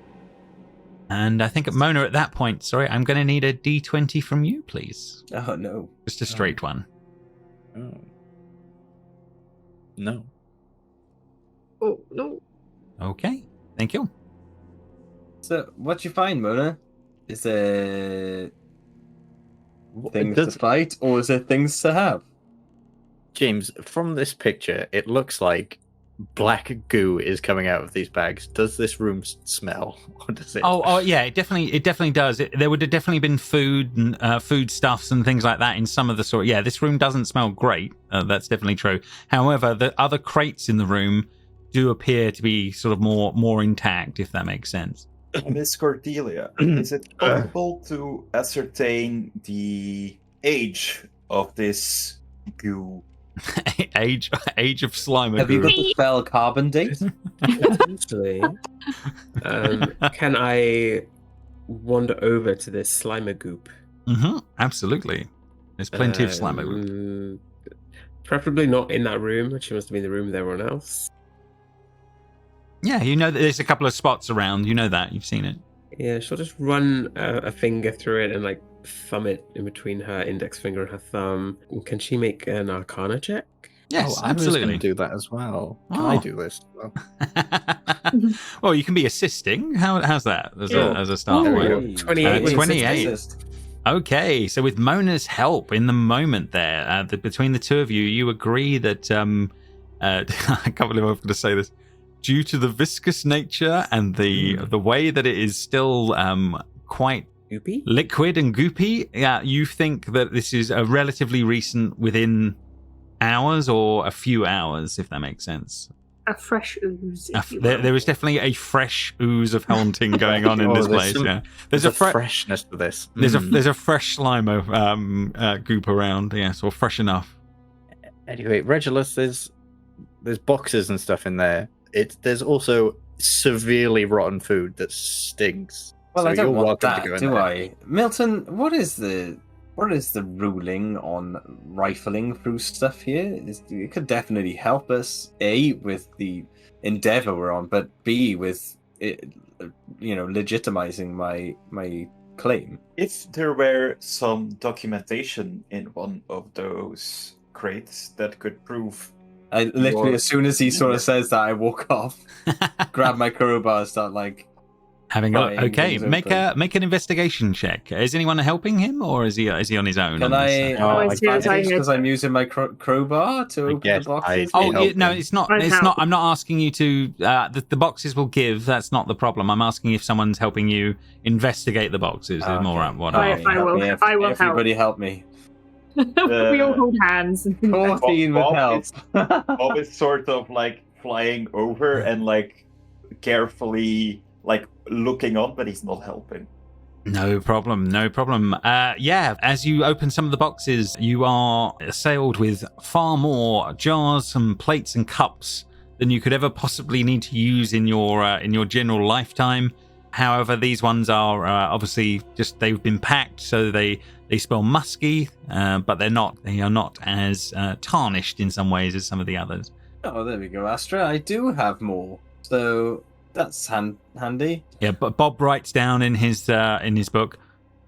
S1: And I think Mona, at that point, sorry, I'm going to need a D20 from you, please.
S5: Oh no.
S1: Just a straight one.
S6: Oh. No.
S2: Oh no.
S1: Okay, thank you.
S5: So, what you find, Mona? Is there things to fight, or is there things to have?
S6: James, from this picture, it looks like black goo is coming out of these bags. Does this room smell, or does it?
S1: Oh, yeah, it definitely does. There would have definitely been food and foodstuffs and things like that in some of the sort. Yeah, this room doesn't smell great. That's definitely true. However, the other crates in the room do appear to be sort of more intact, if that makes sense.
S4: Miss Cordelia, is it possible to ascertain the age of this goo?
S1: age of Slimer.
S5: Have you got the spell carbon date?
S2: Potentially. Can I wander over to this Slimer goop?
S1: Mm-hmm, absolutely. There's plenty of Slimer goop.
S2: Preferably not in that room. She must have been in the room with everyone else.
S1: Yeah, you know that there's a couple of spots around. You know that. You've seen it.
S2: Yeah, she'll just run a finger through it and like thumb it in between her index finger and her thumb. Can she make an Arcana check?
S1: Yes,
S6: I was
S1: absolutely.
S6: going to do that as well. Can
S1: Oh.
S6: I do this? Well,
S1: Well, you can be assisting. How's that as a start
S6: There we
S1: point?
S6: go.
S2: 28.
S1: 28. Okay, so with Mona's help in the moment there, between the two of you, you agree that I can't believe I'm going to say this. Due to the viscous nature and the way that it is still quite
S2: Goopy?
S1: liquid and goopy, you think that this is a relatively recent, within hours or a few hours, if that makes sense.
S3: A fresh ooze. if you will.
S1: There is definitely a fresh ooze of haunting going on in this place. Yeah,
S6: there's a freshness to this.
S1: There's a fresh Slimer goop around. Yes, or fresh enough.
S6: Anyway, Regulus, there's boxes and stuff in there. There's also severely rotten food that stinks.
S5: Well,
S6: So
S5: I don't
S6: you're
S5: want
S6: welcome to
S5: that,
S6: go in
S5: do
S6: there.
S5: I? Milton, what is the ruling on rifling through stuff here? It could definitely help us, A, with the endeavor we're on, but B, with it, legitimizing my claim.
S4: If there were some documentation in one of those crates that could prove
S5: I literally,
S4: Your-
S5: as soon as he sort of says that, I walk off, grab my crowbar, and start like.
S1: Having a look.
S5: Prying
S1: Okay,
S5: things
S1: make an investigation check. Is anyone helping him, or is he on his own?
S5: Can
S1: on
S5: I?
S1: this?
S3: I see what I
S5: because I'm using my crowbar to open
S6: guess
S5: the boxes.
S6: I-
S1: Oh
S6: help
S1: yeah, no,
S6: him.
S1: it's not.
S3: I'd
S1: It's
S3: help.
S1: not. I'm not asking you to. The boxes will give. That's not the problem. I'm asking if someone's helping you investigate the boxes. Is more
S5: Okay.
S1: what
S3: I-
S1: I'm.
S3: I will help.
S5: Everybody help me.
S3: We all hold hands.
S5: 14 with
S4: Bob
S5: health.
S4: Bob is sort of like flying over and like carefully like looking on, but he's not helping.
S1: No problem, no problem. Yeah, as you open some of the boxes, you are assailed with far more jars and plates and cups than you could ever possibly need to use in your general lifetime. However, these ones are obviously just they've been packed, so they smell musky, but they are not as tarnished in some ways as some of the others.
S5: Oh, there we go, Astra. I do have more, so that's handy.
S1: Yeah, but Bob writes down in his book,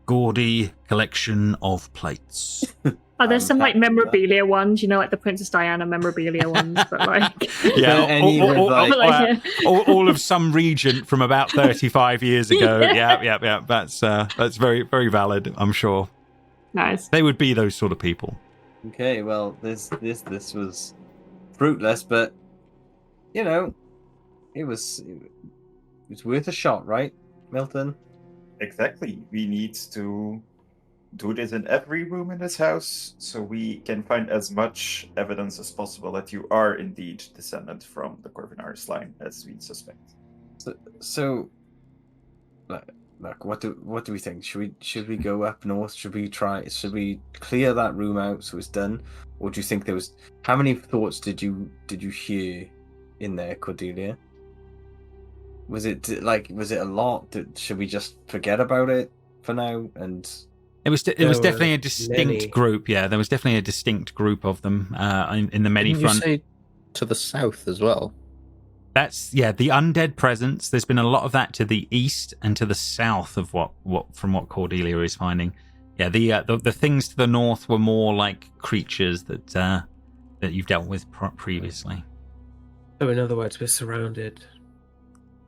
S1: gaudy collection of plates.
S3: Oh, there's some like memorabilia ones, like the Princess Diana memorabilia ones, but like
S1: yeah, all of some regent from about 35 years ago. Yeah. That's very, very valid. I'm sure.
S3: Nice.
S1: They would be those sort of people.
S5: Okay, well, this was fruitless, but it was worth a shot, right, Milton?
S4: Exactly. We need to do this in every room in this house so we can find as much evidence as possible that you are indeed descendant from the Corvinaris line as we suspect.
S5: So look, what do we think? Should we go up north? Should we clear that room out so it's done? Or do you think how many thoughts did you hear in there, Cordelia? Was it a lot? Should we just forget about it for now and
S1: It was definitely a distinct group. Yeah, there was definitely a distinct group of them in the Medi front.
S6: You say to the south as well?
S1: That's the undead presence. There's been a lot of that to the east and to the south of what Cordelia is finding. Yeah, the things to the north were more like creatures that you've dealt with previously.
S2: So in other words, we're surrounded.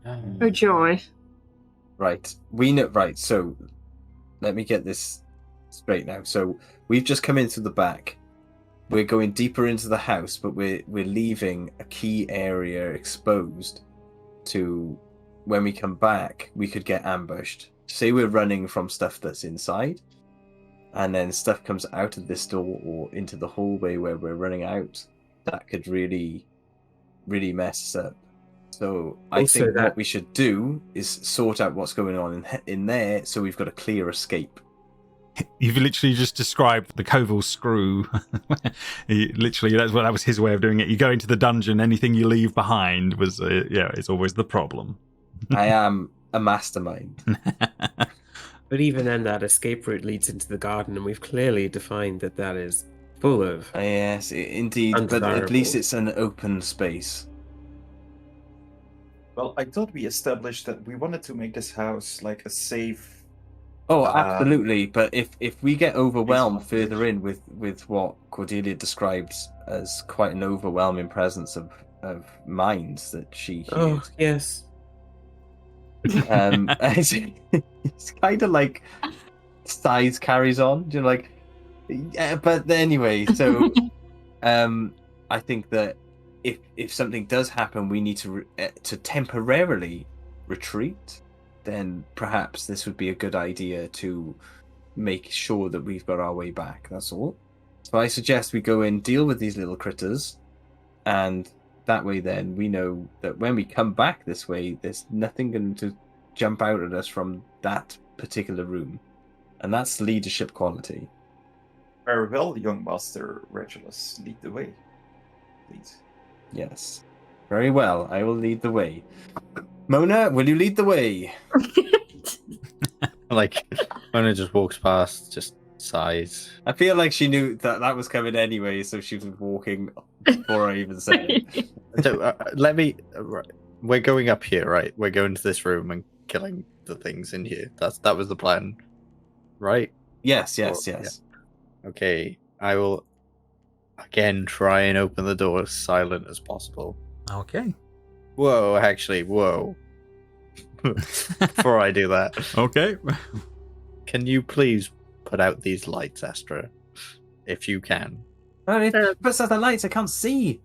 S3: Oh joy!
S5: Right, we know. Right, so let me get this straight now. So we've just come in through the back. We're going deeper into the house, but we're leaving a key area exposed to when we come back, we could get ambushed. Say we're running from stuff that's inside, and then stuff comes out of this door or into the hallway where we're running out. That could really, really mess us up. So I think what we should do is sort out what's going on in there, so we've got a clear escape.
S1: You've literally just described the Koval screw. That was his way of doing it. You go into the dungeon, anything you leave behind it's always the problem.
S5: I am a mastermind.
S2: But even then, that escape route leads into the garden, and we've clearly defined that is full of.
S5: Yes, indeed. But at least it's an open space.
S4: Well, I thought we established that we wanted to make this house like a safe.
S5: Oh, absolutely. But if we get overwhelmed further in with what Cordelia describes as quite an overwhelming presence of minds that she hears.
S2: Oh, yes.
S5: It's kind of like size carries on. But anyway, so I think that if something does happen, we need to temporarily retreat. Then perhaps this would be a good idea to make sure that we've got our way back. That's all. So I suggest we go in, deal with these little critters, and that way then we know that when we come back this way, there's nothing going to jump out at us from that particular room. And that's leadership quality.
S4: Very well, young Master Regulus. Lead the way, please.
S5: Yes. Very well. I will lead the way. Mona, will you lead the way?
S6: Mona just walks past, just sighs.
S5: I feel like she knew that was coming anyway, so she was walking before I even said it.
S6: So, we're going up here, right? We're going to this room and killing the things in here. That was the plan, right?
S5: Yes.
S6: Yeah. Okay, I will again try and open the door as silent as possible.
S1: Okay.
S6: Whoa. Before I do that.
S1: Okay.
S6: Can you please put out these lights, Astra? If you can.
S5: Well, if it puts out the lights, I can't see.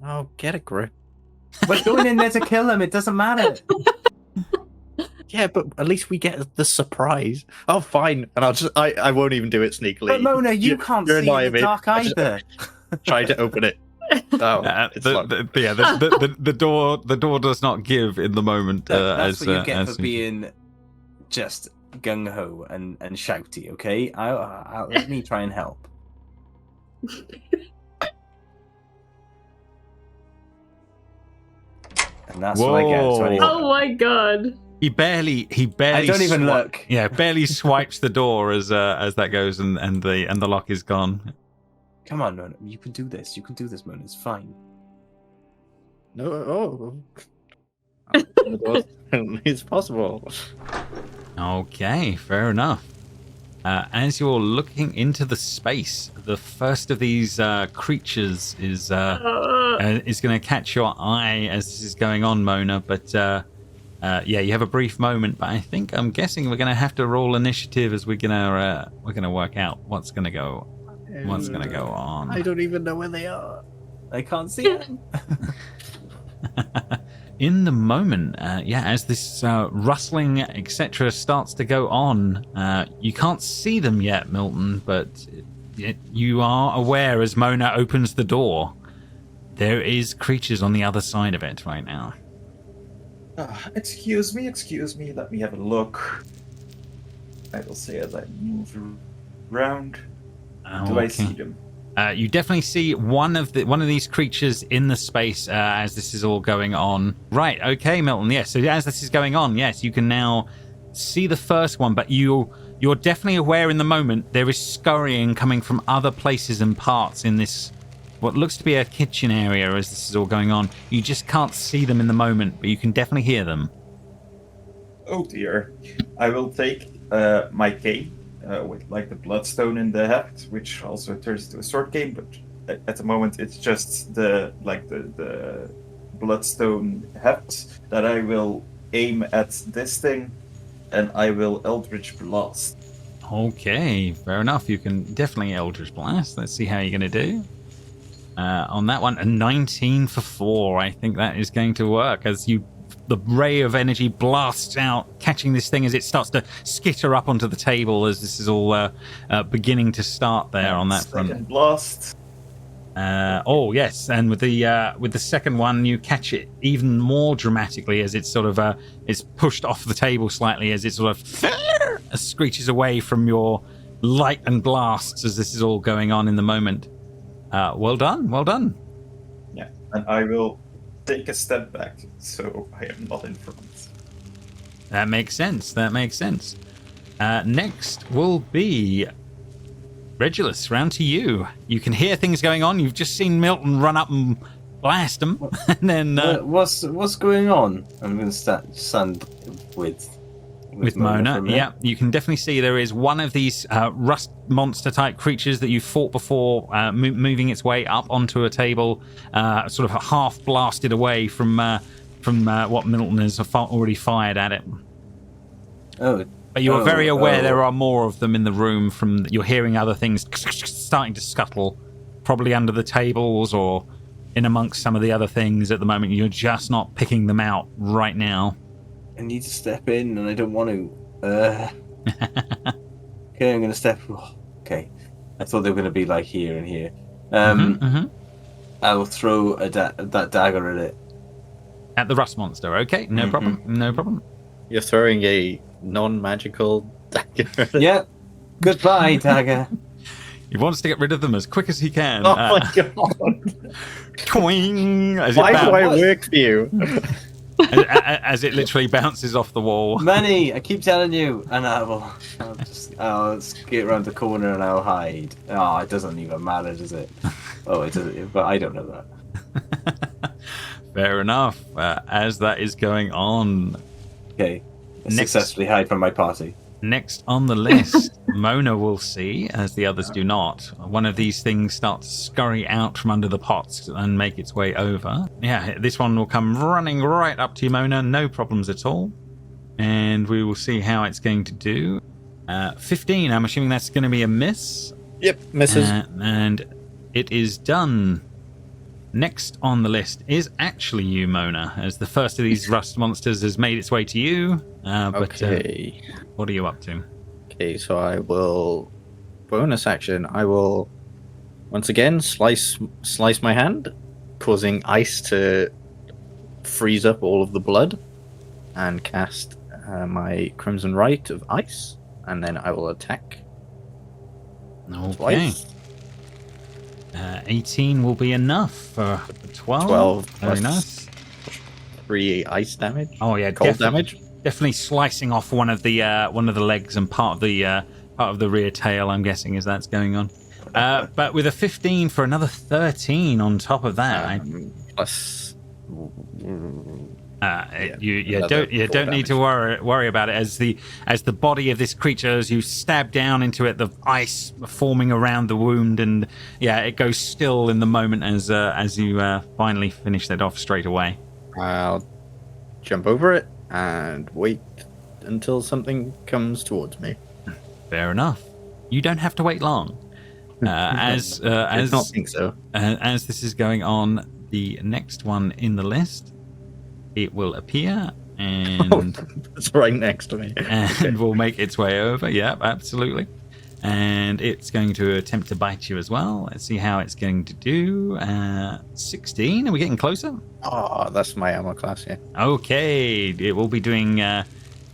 S6: Oh, get a grip.
S5: We're going in there to kill them. It doesn't matter.
S6: Yeah, but at least we get the surprise. Oh, fine. And I won't even do it sneakily.
S5: But Mona, you can't
S6: you're
S5: see in
S6: annoying
S5: the
S6: me.
S5: dark
S6: I just-
S5: either.
S6: Try to open it. Oh, it's locked.
S1: The door does not give in the moment.
S5: That's
S1: as
S5: what you get
S1: as
S5: for being just gung ho and shouty. Okay, I'll let me try and help. And that's what I get.
S1: Whoa.
S5: 21.
S3: Oh my god.
S1: He barely.
S5: I don't even look.
S1: Yeah, barely swipes the door as that goes, and the lock is gone.
S5: Come on, Mona. You can do this. You can do this, Mona. It's fine.
S6: No, it's possible.
S1: Okay, fair enough. As you're looking into the space, the first of these creatures is going to catch your eye as this is going on, Mona. But yeah, you have a brief moment. But I'm guessing we're going to have to roll initiative as we're gonna work out what's going to go on.
S6: I don't even know where they are.
S5: I can't see them.
S1: In the moment, as this rustling, etc., starts to go on, you can't see them yet, Milton, but you are aware as Mona opens the door, there is creatures on the other side of it right now.
S4: Excuse me, let me have a look. I will say as I move around. Do I see them?
S1: You definitely see one of these creatures in the space as this is all going on. Right, okay, Milton. Yes, so as this is going on, yes, you can now see the first one, but you're definitely aware in the moment there is scurrying coming from other places and parts in this, what looks to be a kitchen area as this is all going on. You just can't see them in the moment, but you can definitely hear them.
S4: Oh dear. I will take my cane. With like the bloodstone in the heft, which also turns into a sword game, but at the moment it's just the bloodstone heft that I will aim at this thing, and I will Eldritch Blast.
S1: Okay, fair enough. You can definitely Eldritch Blast. Let's see how you're going to do. On that one, a 19 for 4. I think that is going to work as the ray of energy blasts out, catching this thing as it starts to skitter up onto the table as this is all beginning to start there on that front.
S4: Second blast.
S1: Oh yes, and with the second one, you catch it even more dramatically as it's sort of it's pushed off the table slightly as it sort of screeches away from your light and blasts as this is all going on in the moment. Well done.
S4: Yeah, and I will take a step back so I am not in front.
S1: That makes sense. Next will be Regulus. Round to you. You can hear things going on. You've just seen Milton run up and blast them, and then
S5: what's going on? I'm going to stand with
S1: Mona. Yeah, you can definitely see there is one of these rust monster type creatures that you fought before, moving its way up onto a table, sort of half blasted away from what Milton has already fired at it.
S5: Oh,
S1: but you are very aware there are more of them in the room. You're hearing other things starting to scuttle, probably under the tables or in amongst some of the other things at the moment. You're just not picking them out right now.
S5: I need to step in, and I don't want to. Okay, I'm going to step. Okay, I thought they were going to be like here and here. I will throw that dagger at it.
S1: At the rust monster. Okay, no problem.
S6: You're throwing a non-magical dagger at it?
S5: Yeah. Goodbye, dagger.
S1: He wants to get rid of them as quick as he can.
S6: Oh my god!
S1: Twing!
S6: Why do I work for you?
S1: As it literally bounces off the wall.
S5: Manny, I keep telling you, and I'll skate around the corner and I'll hide. Oh, it doesn't even matter, does it? Oh, it doesn't. But I don't know that.
S1: Fair enough. As that is going on.
S5: Okay. Successfully hide from my party.
S1: Next on the list, Mona will see, as the others do not, one of these things start to scurry out from under the pots and make its way over. Yeah, this one will come running right up to you, Mona, no problems at all. And we will see how it's going to do. 15, I'm assuming that's going to be a miss.
S6: Yep, misses.
S1: And it is done. Next on the list is actually you, Mona, as the first of these rust monsters has made its way to you.
S6: Okay.
S1: What are you up to?
S6: Okay, so I will bonus action. I will once again slice my hand, causing ice to freeze up all of the blood, and cast my Crimson Rite of Ice, and then I will attack.
S1: Okay.
S6: Twice.
S1: 18 will be enough for 12.
S6: 12
S1: Very
S6: plus
S1: nice.
S6: 3 ice damage.
S1: Oh yeah,
S6: Cold damage.
S1: Definitely slicing off one of the legs and part of the rear tail. I'm guessing as that's going on. But with a 15 for another 13 on top of that.
S6: Plus.
S1: You don't need to worry about it as the body of this creature, as you stab down into it, the ice forming around the wound, and it goes still in the moment as you finally finish that off straight away.
S6: I'll jump over it and wait until something comes towards me.
S1: Fair enough. You don't have to wait long. I
S6: don't think so.
S1: As this is going on, the next one in the list, it will appear and
S6: it's right next to me,
S1: and will make its way over. Yep, absolutely. And it's going to attempt to bite you as well. Let's see how it's going to do. 16. Are we getting closer?
S6: Oh, that's my armor class. Yeah.
S1: Okay, it will be doing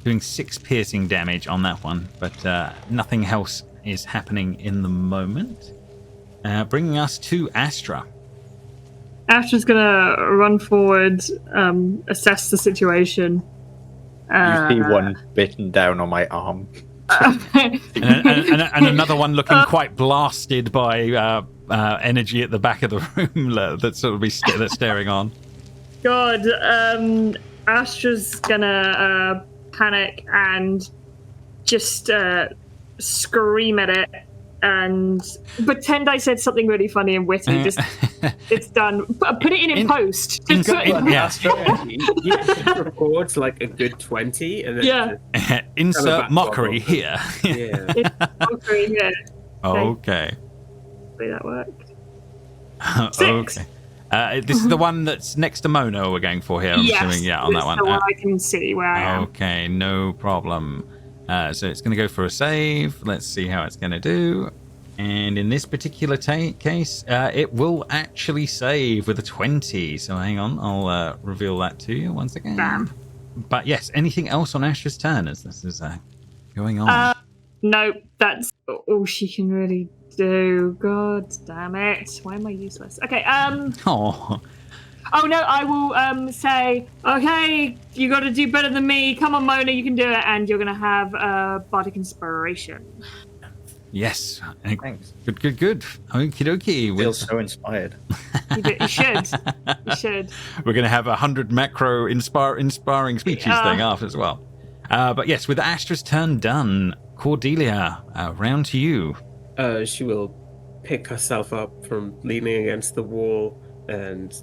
S1: 6 piercing damage on that one, but nothing else is happening in the moment. Bringing us to Astra.
S3: Astra's gonna run forward, assess the situation.
S6: You see one bitten down on my arm.
S1: and another one looking quite blasted by energy at the back of the room that's sort of that's staring on.
S3: God, Astra's gonna panic and just scream at it and pretend I said something really funny and witty. Just it's done. Put it in post.
S2: You record like a good 20 and then
S1: insert mockery here.
S3: Mockery here.
S1: Okay.
S3: Hopefully that worked. 6.
S1: Okay. This is the one that's next to Mona we're going for here, I'm assuming. Yeah, on that one.
S3: The one I can see where I am.
S1: Okay, no problem. So it's going to go for a save. Let's see how it's going to do. And in this particular case, it will actually save with a 20. So hang on, I'll reveal that to you once again.
S3: Damn.
S1: But yes, anything else on Astra's turn as this is going on?
S3: No, that's all she can really do. God damn it. Why am I useless? Okay, Oh no, I will say, okay, you got to do better than me. Come on, Mona, you can do it, and you're going to have bardic inspiration.
S1: Yes.
S6: Thanks.
S1: Good. Okie dokie.
S6: I feel so inspired.
S3: You should. You should.
S1: We're going to have 100 macro inspiring speeches thing after as well. But yes, with Astra's turn done, Cordelia, round to you.
S2: She will pick herself up from leaning against the wall and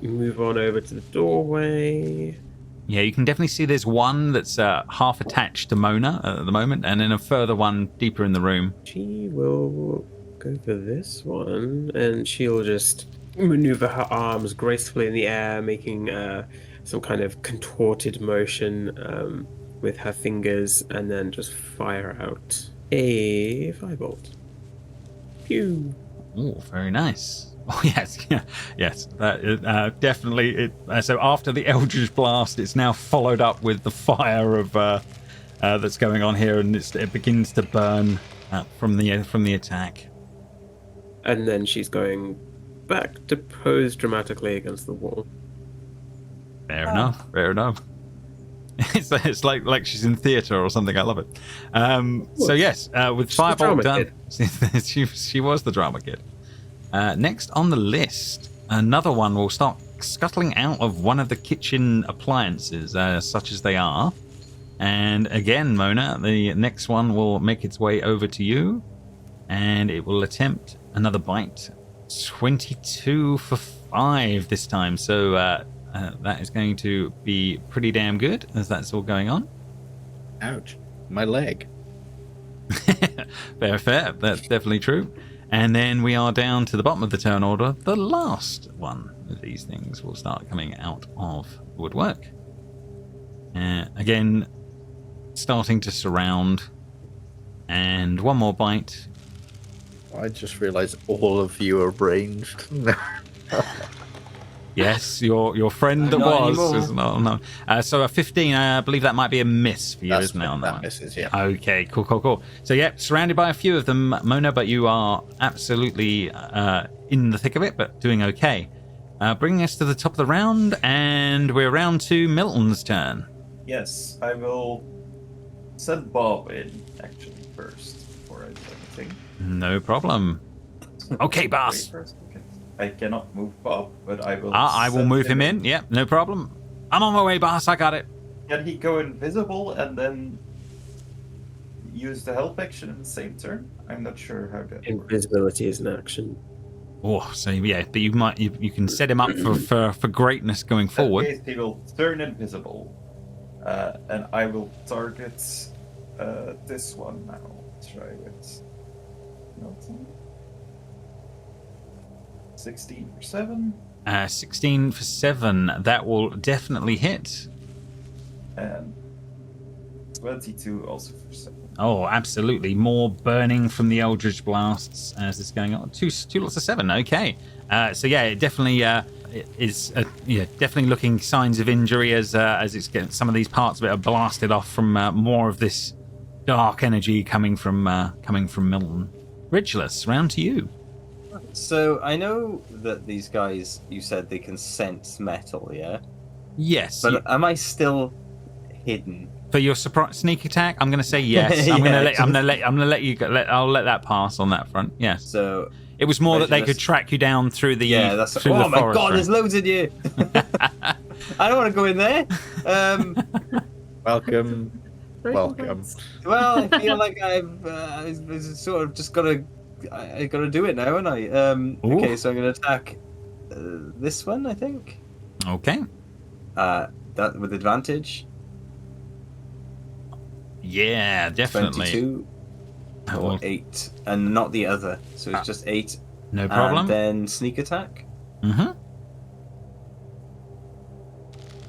S2: move on over to the doorway.
S1: Yeah, you can definitely see there's one that's half attached to Mona at the moment, and then a further one deeper in the room.
S2: She will go for this one, and she'll just maneuver her arms gracefully in the air, making some kind of contorted motion with her fingers, and then just fire out a firebolt. Pew!
S1: Oh, very nice. Oh yes. That definitely. So after the Eldritch Blast, it's now followed up with the fire of that's going on here, and it begins to burn from the attack.
S2: And then she's going back to pose dramatically against the wall.
S1: Fair enough. It's like she's in theatre or something. I love it. So yes, with Firebolt done, she was the drama kid. Next on the list, another one will start scuttling out of one of the kitchen appliances, such as they are. And again, Mona, the next one will make its way over to you, and it will attempt another bite. 22 for 5 this time, so that is going to be pretty damn good as that's all going on.
S6: Ouch, my leg.
S1: Fair. That's definitely true. And then we are down to the bottom of the turn order, the last one. these things will start coming out of woodwork. Again, starting to surround. And one more bite.
S6: I just realised all of you are ranged.
S1: Yes, your friend that
S5: Not
S1: was.
S5: anymore.
S1: No. So a 15, I believe that might be a miss for you, isn't it? On that one?
S6: misses, yeah.
S1: Okay, cool. So, yeah, surrounded by a few of them, Mona, but you are absolutely in the thick of it, but doing okay. Bringing us to the top of the round, and we're round to Milton's turn.
S4: Yes, I will send Bob in, actually, first, before I do anything.
S1: No problem. Okay, boss.
S4: Wait for a second. I cannot move Bob, but I will.
S1: I will
S4: send
S1: move him in. Yep, no problem. I'm on my way, boss. I got it.
S4: Can he go invisible and then use the help action in the same turn? I'm not sure how that works.
S2: Invisibility is an action.
S1: Oh, so yeah, but you can set him up for greatness going forward.
S4: In that case, he will turn invisible, and I will target this one now. Try it. Milton. 16 for 7.
S1: 16 for 7. That will definitely hit.
S4: And 22 also for 7.
S1: Oh, absolutely. More burning from the Eldritch Blasts as it's going on. Two lots of 7. Okay. So yeah, it definitely is definitely looking signs of injury as it's getting some of these parts of it are blasted off from more of this dark energy coming from Milton. Regulus, round to you.
S5: So I know that these guys, you said they can sense metal, yeah?
S1: Yes.
S5: But am I still hidden?
S1: For your surprise sneak attack, I'm going to say yes. I'm going to let you go. I'll let that pass on that front. Yes.
S5: So
S1: it was more that they could track you down through the through the
S5: oh my
S1: forest,
S5: god,
S1: right?
S5: there's loads in you. I don't want to go in there.
S6: Welcome.
S5: Well, I feel like I've sort of just I gotta do it now, haven't I? Okay, so I'm gonna attack this one, I think.
S1: Okay.
S5: That with advantage.
S1: Yeah, definitely.
S5: 22 or 8, and not the other. So it's just 8.
S1: No problem.
S5: And then sneak attack.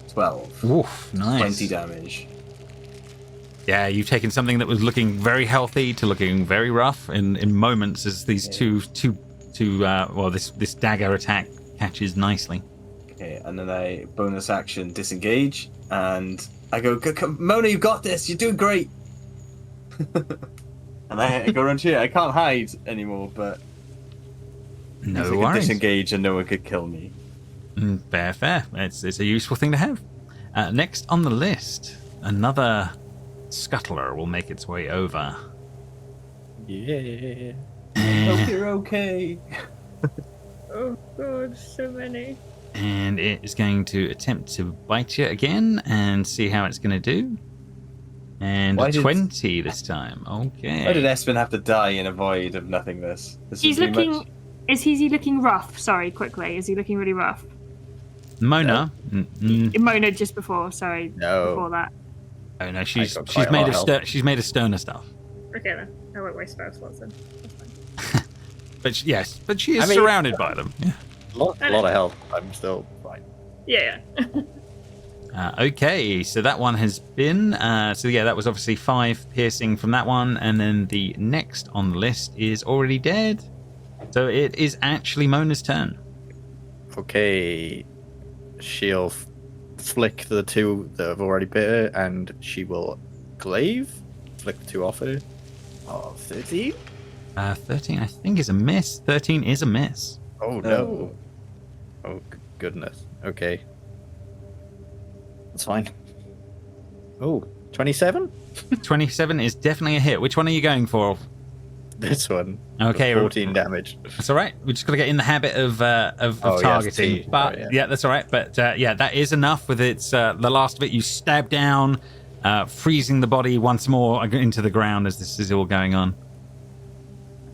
S5: 12.
S1: Oof, nice.
S5: 20 damage.
S1: Yeah, you've taken something that was looking very healthy to looking very rough in moments as these this dagger attack catches nicely.
S5: Okay, and then I bonus action disengage, and I go, Mona, you got this. You're doing great. And I go around here. I can't hide anymore, but
S1: No
S5: I could
S1: worries.
S5: disengage, and no one could kill me.
S1: Fair. It's a useful thing to have. Next on the list, another scuttler will make its way over.
S6: Yeah.
S5: I hope you're okay.
S3: Oh god, so many.
S1: And it is going to attempt to bite you again and see how it's going to do. And
S5: Why
S1: a
S5: did-
S1: 20 this time. Okay.
S5: Why did Espen have to die in a void of nothingness? This
S3: He's
S5: is too
S3: looking.
S5: much.
S3: Is he looking rough? Sorry, quickly. Is he looking really rough?
S1: Mona.
S3: Mona just before. Sorry.
S6: No.
S3: Before that.
S1: Oh no, she's
S6: got quite a
S1: made
S6: lot
S1: a
S6: of
S1: she's made a sterner stuff.
S3: Okay then. I won't waste spell slots then.
S1: But she is
S6: I mean-
S1: surrounded by them. Yeah.
S6: A lot of health. I'm still fine.
S3: Yeah.
S1: Okay, so that one has been that was obviously 5 piercing from that one, and then the next on the list is already dead. So it is actually Mona's turn.
S6: Okay. She'll flick the 2 that have already bit her, and she will glaive. Flick the 2 off her. Oh, 13?
S1: 13 I think is a miss. 13 is a miss.
S6: Oh, no. Oh, goodness. Okay. That's fine. Oh, 27?
S1: 27 is definitely a hit. Which one are you going for?
S6: This one.
S1: Okay,
S6: 14 damage.
S1: That's all right. We just got to get in the habit of
S6: yes,
S1: targeting.
S6: T.
S1: But
S6: Right,
S1: yeah, that's all right. But that is enough. With its the last of it, you stab down, freezing the body once more into the ground as this is all going on.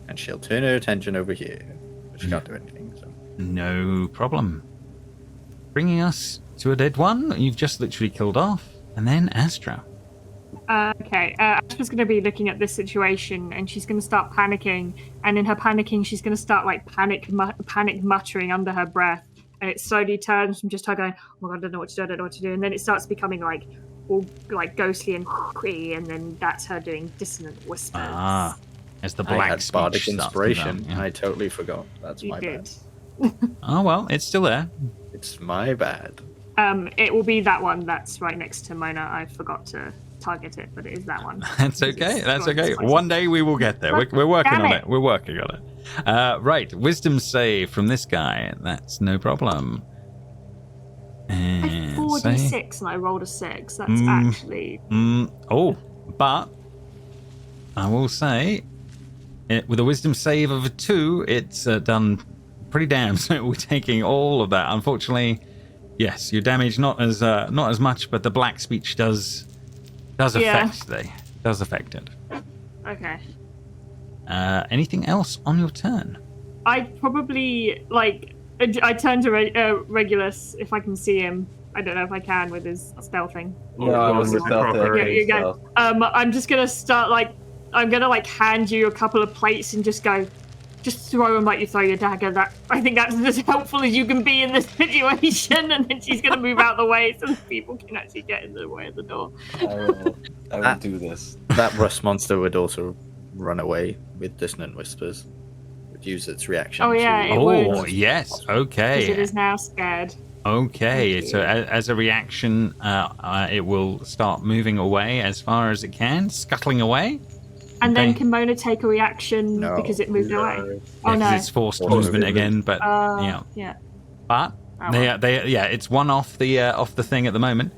S6: And she'll turn her attention over here. But she can't do anything, so.
S1: No problem. Bringing us to a dead one you've just literally killed off, and then Astra.
S3: Okay. Astra's going to be looking at this situation, and she's going to start panicking. And in her panicking, she's going to start like panic muttering under her breath. and it slowly turns from just her going, "Oh my god, I don't know what to do, I don't know what to do," and then it starts becoming like all like ghostly and creepy, and then that's her doing dissonant whispers.
S1: As the
S6: I
S1: black
S6: had
S1: speech
S6: bardic
S1: starts to
S6: inspiration.
S1: come, yeah.
S6: I totally forgot. That's
S3: You
S6: my
S3: did.
S6: bad.
S1: Oh well, it's still there.
S6: It's my bad.
S3: It will be that one that's right next to Mona. I forgot to target it, but it is that one.
S1: That's okay.
S3: It's
S1: That's
S3: gone
S1: okay.
S3: spicy.
S1: One day we will get there. We're working
S3: Damn
S1: on
S3: it.
S1: it. We're working on it. Right. Wisdom save from this guy. That's no problem.
S3: I had
S1: And
S3: 4d6 and I rolled a 6. That's
S1: Mm.
S3: actually
S1: but I will say, with a wisdom save of a 2, it's done pretty damn. So we're taking all of that. Unfortunately, yes, your damage not as much, but the black speech does affect it.
S3: okay.
S1: Anything else on your turn?
S3: I'd probably I turn to Regulus if I can see him. I don't know if I can with his stealthing.
S5: No, I was
S2: with
S5: stealth.
S2: proper-
S3: Yeah, you go. I'm just gonna start I'm gonna hand you a couple of plates and just throw them like you throw your dagger. I think that's as helpful as you can be in this situation. And then she's gonna move out the way so that people can actually get in the way of the door.
S5: I will do this.
S6: That rust monster would also run away with dissonant whispers. Would use its reaction.
S3: Oh, yeah,
S6: to-
S3: it
S1: Oh,
S3: would.
S1: yes.
S3: Because it
S1: Okay.
S3: is now scared.
S1: Okay.
S3: Thank
S1: So
S3: you.
S1: as a reaction, it will start moving away as far as it can, scuttling away.
S3: And then
S1: Okay.
S3: can Mona take a reaction
S6: No.
S3: because it moved away?
S2: No.
S3: Oh, no.
S1: Because it's forced
S6: Forced
S1: movement
S2: movement.
S1: again, but yeah.
S3: Yeah.
S1: But
S3: Oh, well.
S1: it's one off the thing at the moment,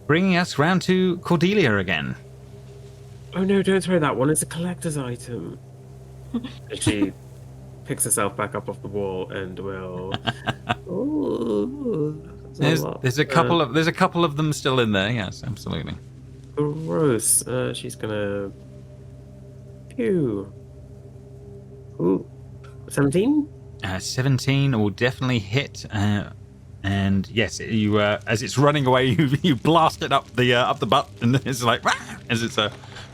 S1: bringing us round to Cordelia again.
S2: Oh no, don't throw that one. It's a collector's item. And she picks herself back up off the wall and will. Ooh, that's
S1: There's a couple of them still in there. Yes, absolutely.
S2: Gross. She's gonna. Pew. Ooh. 17?
S1: 17 will definitely hit. And yes, you as it's running away, you blast it up the butt, and it's like "Rah!" as it's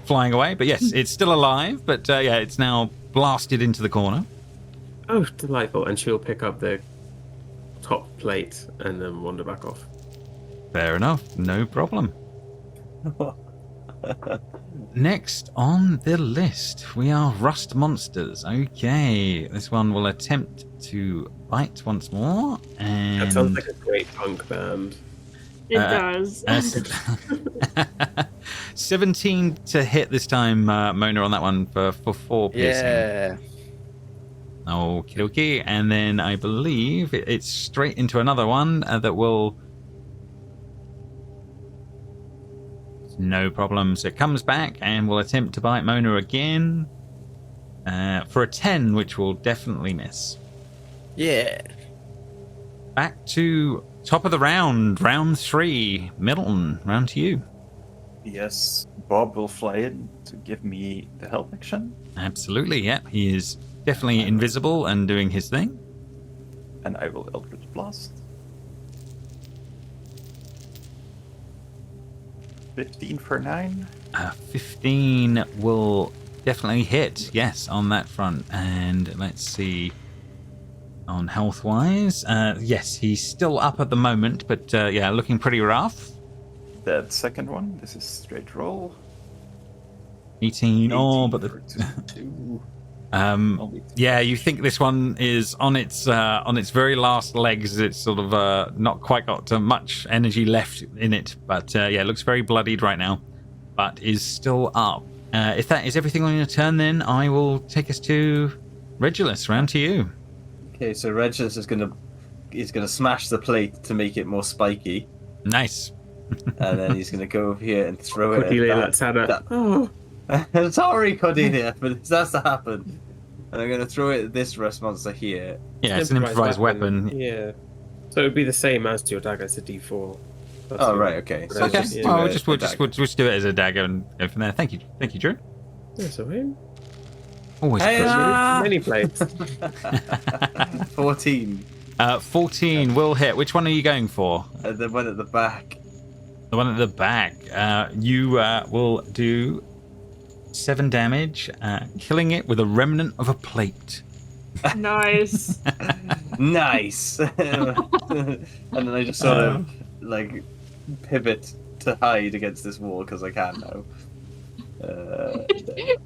S1: flying away. But yes, it's still alive. But it's now blasted into the corner.
S2: Oh, delightful. And she'll pick up the top plate and then wander back off.
S1: Fair enough, no problem. Next on the list, we are rust monsters. Okay, this one will attempt to bite once more, and
S2: That sounds like a great punk band.
S3: It does.
S1: 17 to hit this time, Mona, on that one for 4 piercing.
S6: Yeah.
S1: Okie dokie. And then I believe it's straight into another one that will. No problem. So it comes back and will attempt to bite Mona again for a 10, which will definitely miss.
S6: Yeah.
S1: Back to top of the round 3. Milton, round to you.
S4: Yes, Bob will fly in to give me the help action,
S1: Absolutely, yep. He is definitely invisible and doing his thing.
S4: and I will Eldritch Blast. 15 for 9.
S1: 15 will definitely hit, yes, on that front. And let's see, on health-wise, yes, he's still up at the moment, but looking pretty rough.
S4: That second one, this is straight roll.
S1: 18, oh, but
S4: for
S1: the...
S4: 2.
S1: Um, yeah, you think this one is on its very last legs. It's sort of not quite got much energy left in it, but it looks very bloodied right now, but is still up. If that is everything on your turn, then I will take us to Regulus. Round to you.
S5: Okay, so Regulus is gonna smash the plate to make it more spiky,
S1: Nice.
S5: and then he's gonna go over here and throw it.
S2: Cordelia,
S5: at
S2: let's have it.
S5: that-
S2: Oh,
S5: Sorry, Cordelia, but this has to happen. And I'm gonna throw it at this rust monster here.
S1: Yeah, it's an improvised weapon.
S2: Yeah. So it would be the same as your dagger. It's a D4. That's
S5: Oh
S2: your-
S5: right, okay. So
S1: Okay,
S5: just do
S1: well,
S5: a-
S1: we'll
S5: a
S1: just do it as a dagger and go from there. Thank you, Drew.
S2: That's all right.
S1: Always
S5: Hey,
S1: appreciate
S2: Many plates.
S5: 14.
S1: it. 14 will hit. Which one are you going for?
S5: And the one at the back.
S1: The one at the back. You will do 7 damage, killing it with a remnant of a plate.
S3: Nice.
S5: Nice. And then I just sort of like pivot to hide against this wall because I can now.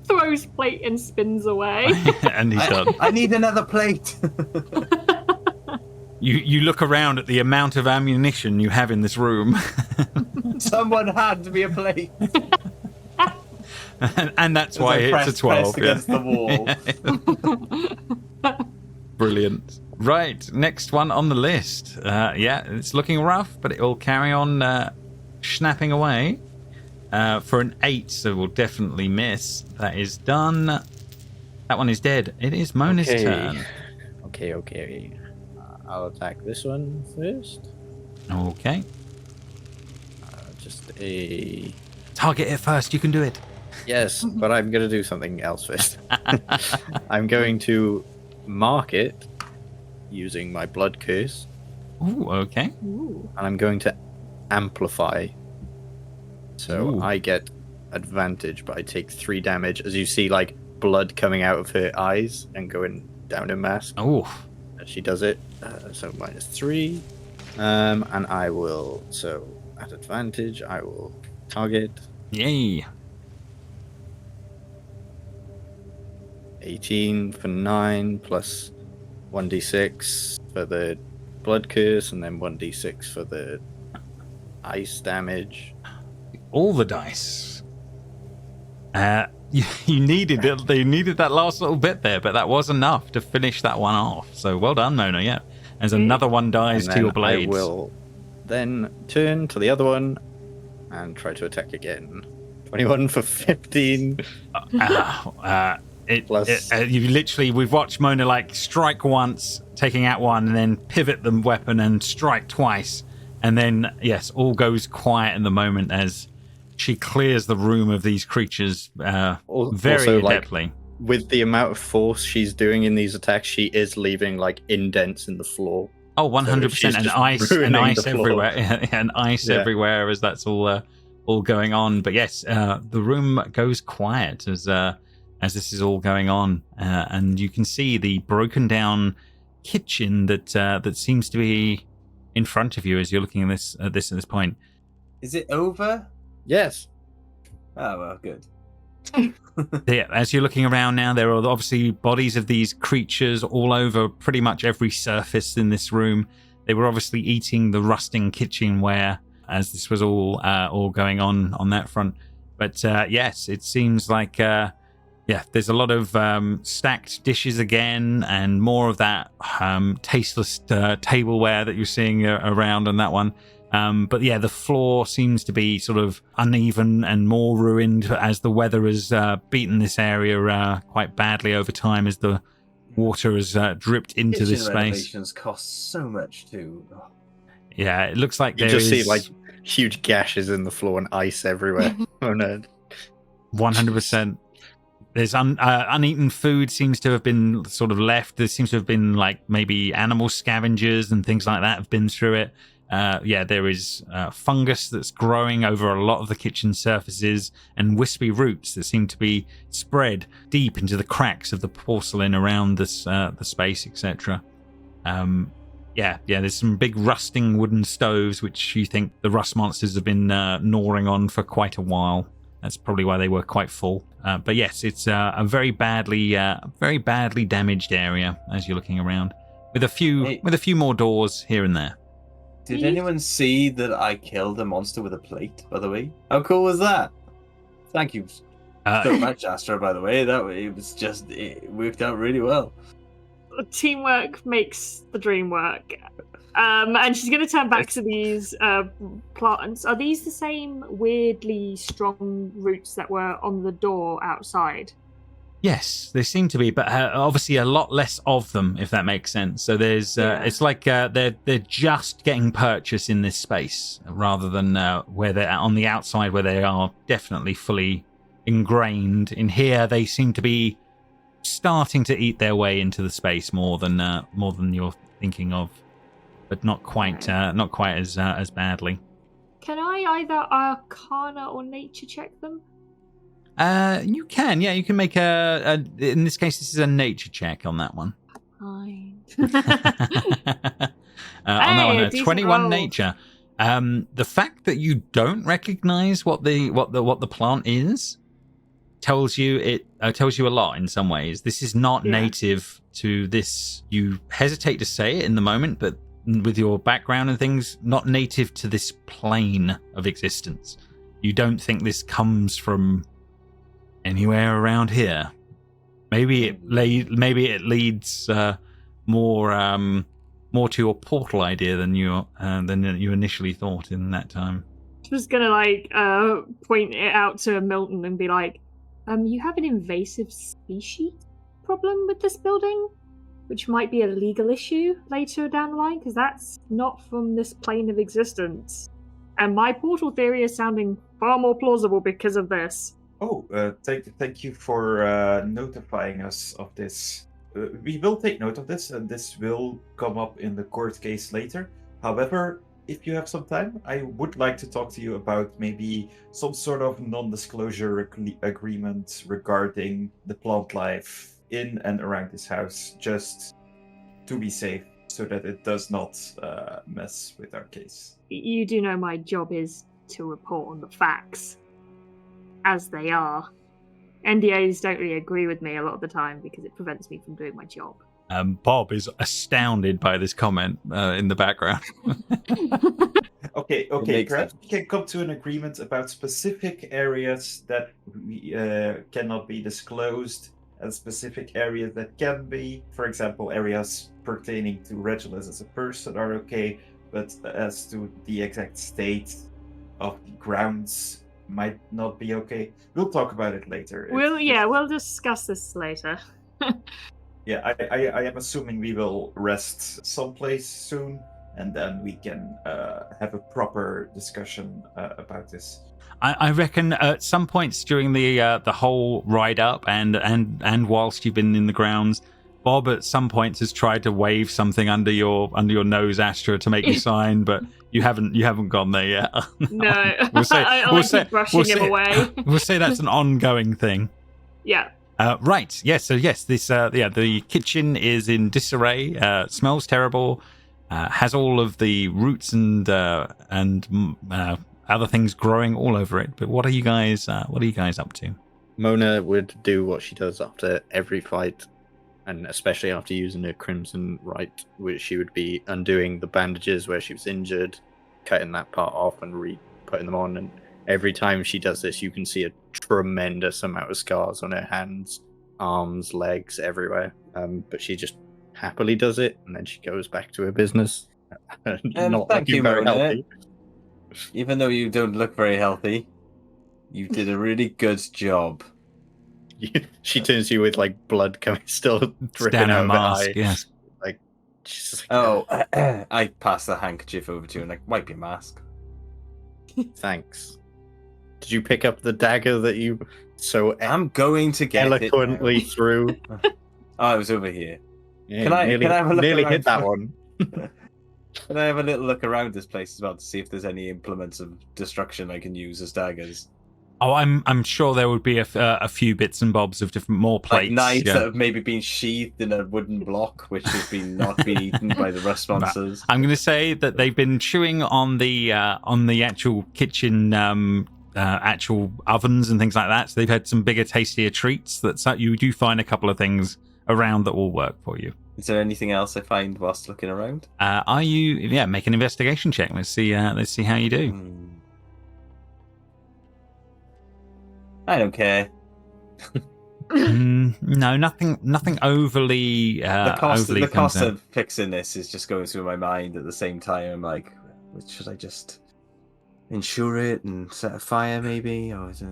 S3: Throws plate and spins away.
S1: And he's done.
S5: I need another plate.
S1: You look around at the amount of ammunition you have in this room.
S5: Someone hand me a plate.
S1: And that's why it's a 12.
S5: Against the wall.
S1: Brilliant. Right, next one on the list. Yeah, it's looking rough, but it will carry on snapping away. For an 8, so we'll definitely miss. That is done. That one is dead. It is Mona's turn.
S6: Okay. I'll attack this one first.
S1: Okay.
S6: Just a...
S1: Target it first, you can do it.
S6: Yes, but I'm going to do something else first. I'm going to mark it using my blood curse.
S1: Ooh, okay.
S3: Ooh.
S6: And I'm going to amplify. So
S1: Ooh.
S6: I get advantage, but I take 3 damage as you see like blood coming out of her eyes and going down her mask.
S1: Oh.
S6: As she does it. So -3. And I will, so at advantage, I will target
S1: Yay.
S6: 18 for 9 plus 1d6 for the blood curse and then 1d6 for the ice damage.
S1: All the dice. You needed it. They needed that last little bit there, but that was enough to finish that one off. So well done, Mona. Yeah, as another one dies
S6: And
S1: to your
S6: then
S1: blades.
S6: I will then turn to the other one and try to attack again. 21 for 15.
S1: We've watched Mona like strike once, taking out one, and then pivot the weapon and strike twice. And then, yes, all goes quiet in the moment as she clears the room of these creatures very
S6: Also,
S1: adeptly.
S6: like, with the amount of force she's doing in these attacks, she is leaving like indents in the floor.
S1: Oh, 100%. And ice everywhere. And ice
S6: Yeah.
S1: everywhere as that's all going on. But yes, the room goes quiet as this is all going on. And you can see the broken down kitchen that seems to be in front of you as you're looking at this point.
S5: Is it over?
S6: Yes.
S5: Oh, well, good.
S1: Yeah, as you're looking around now, there are obviously bodies of these creatures all over pretty much every surface in this room. They were obviously eating the rusting kitchenware as this was all going on that front. But yes, it seems like there's a lot of stacked dishes again, and more of that tasteless tableware that you're seeing around on that one. But yeah, the floor seems to be sort of uneven and more ruined as the weather has beaten this area quite badly over time as the water has dripped into this
S5: Kitchen
S1: space.
S5: renovations cost so much too. Oh.
S1: Yeah, it looks like
S6: You
S1: there
S6: just
S1: is
S6: see like huge gashes in the floor and ice everywhere. Oh no.
S1: 100%. There's uneaten food seems to have been sort of left. There seems to have been like maybe animal scavengers and things like that have been through it. There is fungus that's growing over a lot of the kitchen surfaces and wispy roots that seem to be spread deep into the cracks of the porcelain around this the space, etc. There's some big rusting wooden stoves which you think the rust monsters have been gnawing on for quite a while. That's probably why they were quite full. But yes, it's a very badly damaged area as you're looking around, with a few more doors here and there.
S5: Did anyone see that I killed a monster with a plate, by the way? How cool was that? Thank you so much, Astra, by the way. It worked out really well.
S3: Teamwork makes the dream work. And she's going to turn back to these plants. Are these the same weirdly strong roots that were on the door outside?
S1: Yes, they seem to be, but obviously a lot less of them, if that makes sense. So there's, it's like they're just getting purchased in this space, rather than where they're on the outside, where they are definitely fully ingrained. In here, they seem to be starting to eat their way into the space more than you're thinking of, but not quite as badly.
S3: Can I either Arcana or Nature check them?
S1: You can make in this case, this is a nature check on that one.
S3: Mind.
S1: On that one,
S3: Hey, a decent
S1: 21
S3: roll.
S1: nature. The fact that you don't recognize what the plant is tells you a lot in some ways. This is not
S3: Yeah.
S1: native to this. You hesitate to say it in the moment, but with your background and things, not native to this plane of existence. You don't think this comes from anywhere around here. Maybe it leads more to your portal idea than you initially thought in that time.
S3: Just gonna point it out to Milton and be like, you have an invasive species problem with this building, which might be a legal issue later down the line, because that's not from this plane of existence. And my portal theory is sounding far more plausible because of this.
S4: Oh, thank you for notifying us of this. We will take note of this, and this will come up in the court case later. However, if you have some time, I would like to talk to you about maybe some sort of non-disclosure agreement regarding the plant life in and around this house, just to be safe, so that it does not mess with our case.
S3: You do know my job is to report on the facts as they are. NDAs don't really agree with me a lot of the time because it prevents me from doing my job.
S1: Bob is astounded by this comment in the background.
S4: Okay.
S5: makes
S4: Perhaps
S5: sense.
S4: we can come to an agreement about specific areas that we, cannot be disclosed, and specific areas that can be. For example, areas pertaining to Regulus as a person are okay, but as to the exact state of the grounds might not be okay. We'll talk about it later.
S3: We'll discuss this later.
S4: Yeah, I am assuming we will rest someplace soon, and then we can have a proper discussion about this.
S1: I reckon at some points during the whole ride up and whilst you've been in the grounds, Bob at some points has tried to wave something under your nose, Astra, to make you sign, but you haven't gone there yet.
S3: No,
S1: We'll say-
S3: I
S1: we'll
S3: keep
S1: say-
S3: brushing him away.
S1: We'll say that's an ongoing thing.
S3: Yeah.
S1: Right. Yes. So yes, this the kitchen is in disarray. Smells terrible. Has all of the roots and other things growing all over it. But what are you guys up to?
S6: Mona would do what she does after every fight, and especially after using her Crimson Right, which she would be undoing the bandages where she was injured, cutting that part off and re-putting them on. And every time she does this, you can see a tremendous amount of scars on her hands, arms, legs, everywhere. But she just happily does it, and then she goes back to her business. Not
S5: thank
S6: looking
S5: you,
S6: very
S5: Mona.
S6: healthy.
S5: Even though you don't look very healthy, you did a really good job.
S6: She turns to you with like blood coming, still dripping
S1: Down
S6: out
S1: her
S6: of her
S1: mask.
S6: eye.
S1: Yes.
S6: She's like,
S5: Oh, I pass the handkerchief over to you and like wipe your mask.
S6: thanks. Did you pick up the dagger that you so
S5: I'm going to get
S6: eloquently
S5: it now.
S6: threw?
S5: Oh, it was over here.
S6: Yeah,
S5: Can I have a look
S6: nearly
S5: around
S6: hit that
S5: for-
S6: one.
S5: Can I have a little look around this place as well to see if there's any implements of destruction I can use as daggers?
S1: Oh, I'm sure there would be a few bits and bobs of different more plates.
S5: Like knives
S1: yeah.
S5: that have maybe been sheathed in a wooden block, which have been not been eaten by the rust monsters.
S1: I'm going to say that they've been chewing on the actual kitchen, actual ovens and things like that. So they've had some bigger, tastier treats. You do find a couple of things around that will work for you.
S5: Is there anything else I find whilst looking around?
S1: Are you? Yeah, make an investigation check. Let's see how you do.
S5: I don't care.
S1: No, nothing overly.
S5: The
S1: overly
S5: cost
S1: concerned.
S5: of fixing this is just going through my mind at the same time. I'm like, should I just insure it and set a fire, maybe? Or is it...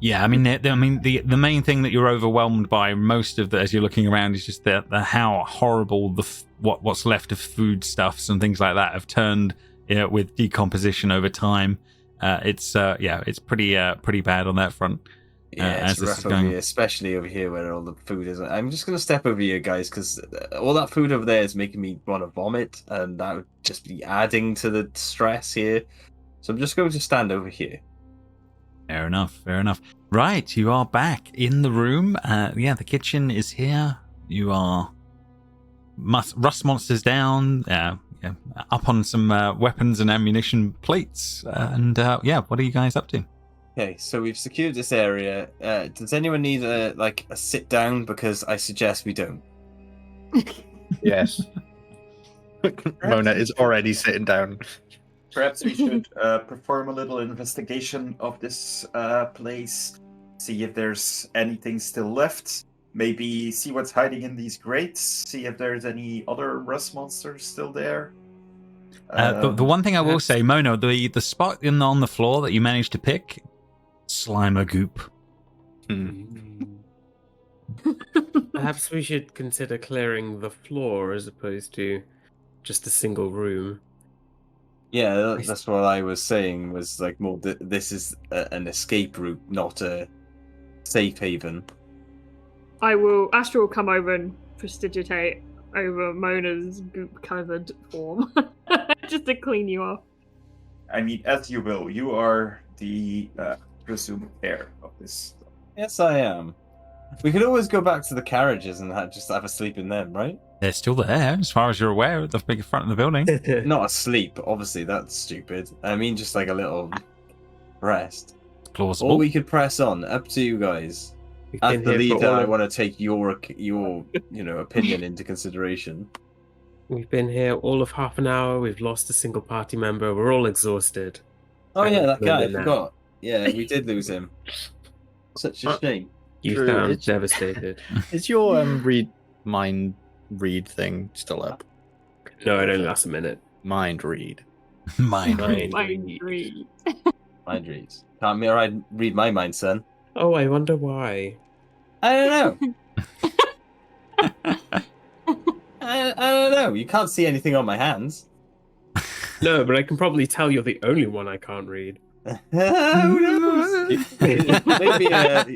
S1: Yeah, I mean, the main thing that you're overwhelmed by most of as you're looking around is just the how horrible what's left of foodstuffs and things like that have turned with decomposition over time. It's pretty bad on that front.
S5: Yeah,
S1: as
S5: it's
S1: this
S5: rough
S1: is
S5: over
S1: going.
S5: here, especially over here where all the food is. I'm just going to step over here, guys, because all that food over there is making me want to vomit, and that would just be adding to the stress here. So I'm just going to stand over here.
S1: Fair enough. Right, you are back in the room. The kitchen is here. You are rust monsters down, up on some weapons and ammunition plates, and what are you guys up to?
S5: Okay, so we've secured this area. Does anyone need a sit down? Because I suggest we don't.
S6: Yes. Mona is already sitting down.
S4: Perhaps we should perform a little investigation of this place, see if there's anything still left. Maybe see what's hiding in these grates, see if there's any other rust monsters still there.
S1: The one thing I will say, Mona, the spot on the floor that you managed to pick, Slimer goop.
S2: Perhaps we should consider clearing the floor as opposed to just a single room.
S5: Yeah, that's what I was saying. Was like more. This is an escape route, not a safe haven.
S3: Astra will come over and prestidigitate over Mona's goop-covered form, just to clean you off.
S4: I mean, as you will. You are the presumed heir of this.
S5: Yes, I am. We could always go back to the carriages and just have a sleep in them, right?
S1: They're still there, as far as you're aware, at the big front of the building.
S5: Not asleep, obviously. That's stupid. I mean, just like a little rest.
S1: It's plausible.
S5: Or we could press on. Up to you guys. As the leader, I want to take your opinion into consideration.
S2: We've been here all of half an hour. We've lost a single party member. We're all exhausted.
S5: Oh yeah, that guy. I
S2: Now.
S5: forgot. Yeah, we did lose him. Such a shame.
S2: You
S6: True,
S2: sound
S6: it's-
S2: devastated.
S6: Is your mind read thing still up?
S2: No, it only lasts a minute.
S6: Mind read.
S1: Mine.
S2: Mind
S3: Mind
S2: read.
S3: read.
S5: Mind reads. Can't read my mind, son.
S2: Oh, I wonder why.
S5: I don't know. I don't know. You can't see anything on my hands.
S2: No, but I can probably tell you're the only one I can't read.
S5: Who knows? Maybe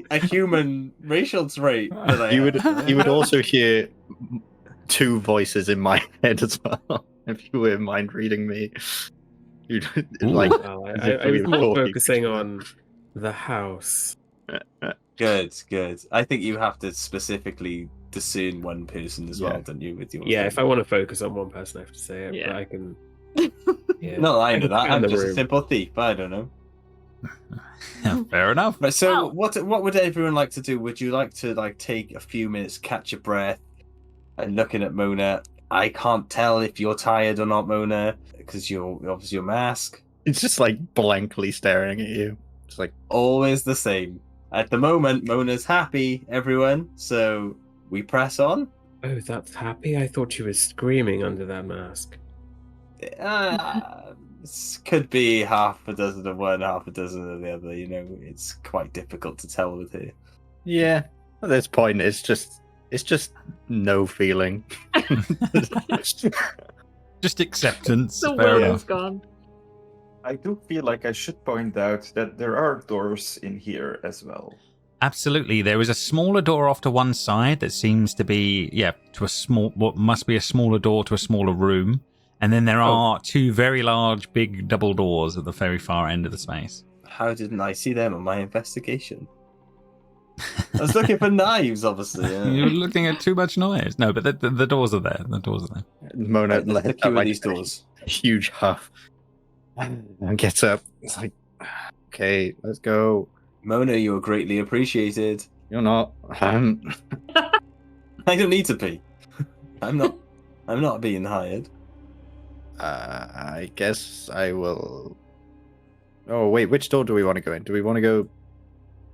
S5: a human racial trait that I
S6: You
S5: have.
S6: would also hear two voices in my head as well if you were mind reading me. You'd like
S2: Well, I was more focusing on the house.
S5: Good. I think you have to specifically discern one person as well, don't you? With your
S2: Yeah, if I want to focus on one person, I have to say it.
S3: Yeah.
S2: But I can. Yeah.
S5: No, I know that.
S2: In
S5: I'm
S2: the
S5: just a
S2: room.
S5: simple thief. I don't know.
S1: Fair enough.
S5: But so,
S3: Well-
S5: what would everyone like to do? Would you like to take a few minutes, catch your breath, and looking at Mona? I can't tell if you're tired or not, Mona, because you're obviously your mask.
S6: it's just like blankly staring at you. It's like
S5: Always the same. At the moment, Mona's happy, everyone. So we press on.
S2: Oh, that's happy. I thought she was screaming under that mask.
S5: This could be half a dozen of one, half a dozen of the other. You know, it's quite difficult to tell with her.
S6: yeah. At this point, it's just no feeling.
S1: Just acceptance.
S3: The
S1: Fair
S3: will
S1: enough.
S3: is gone.
S4: I do feel like I should point out that there are doors in here as well.
S1: Absolutely. There is a smaller door off to one side that seems to be, to a small, what must be a smaller door to a smaller room. And then there are two very large, big double doors at the very far end of the space.
S5: How didn't I see them on my investigation? I was looking for knives, obviously.
S1: You're looking at too much noise. No, but the doors are there. The doors are there.
S6: Mona
S5: Let's
S6: lets
S5: secure
S6: out like
S5: these doors.
S6: a huge huff and gets up. It's like, okay, let's go.
S5: Mona, you are greatly appreciated.
S6: You're not.
S5: I don't need to be. I'm not being hired.
S6: I guess I will. Oh wait, which door do we want to go in? Do we want to go?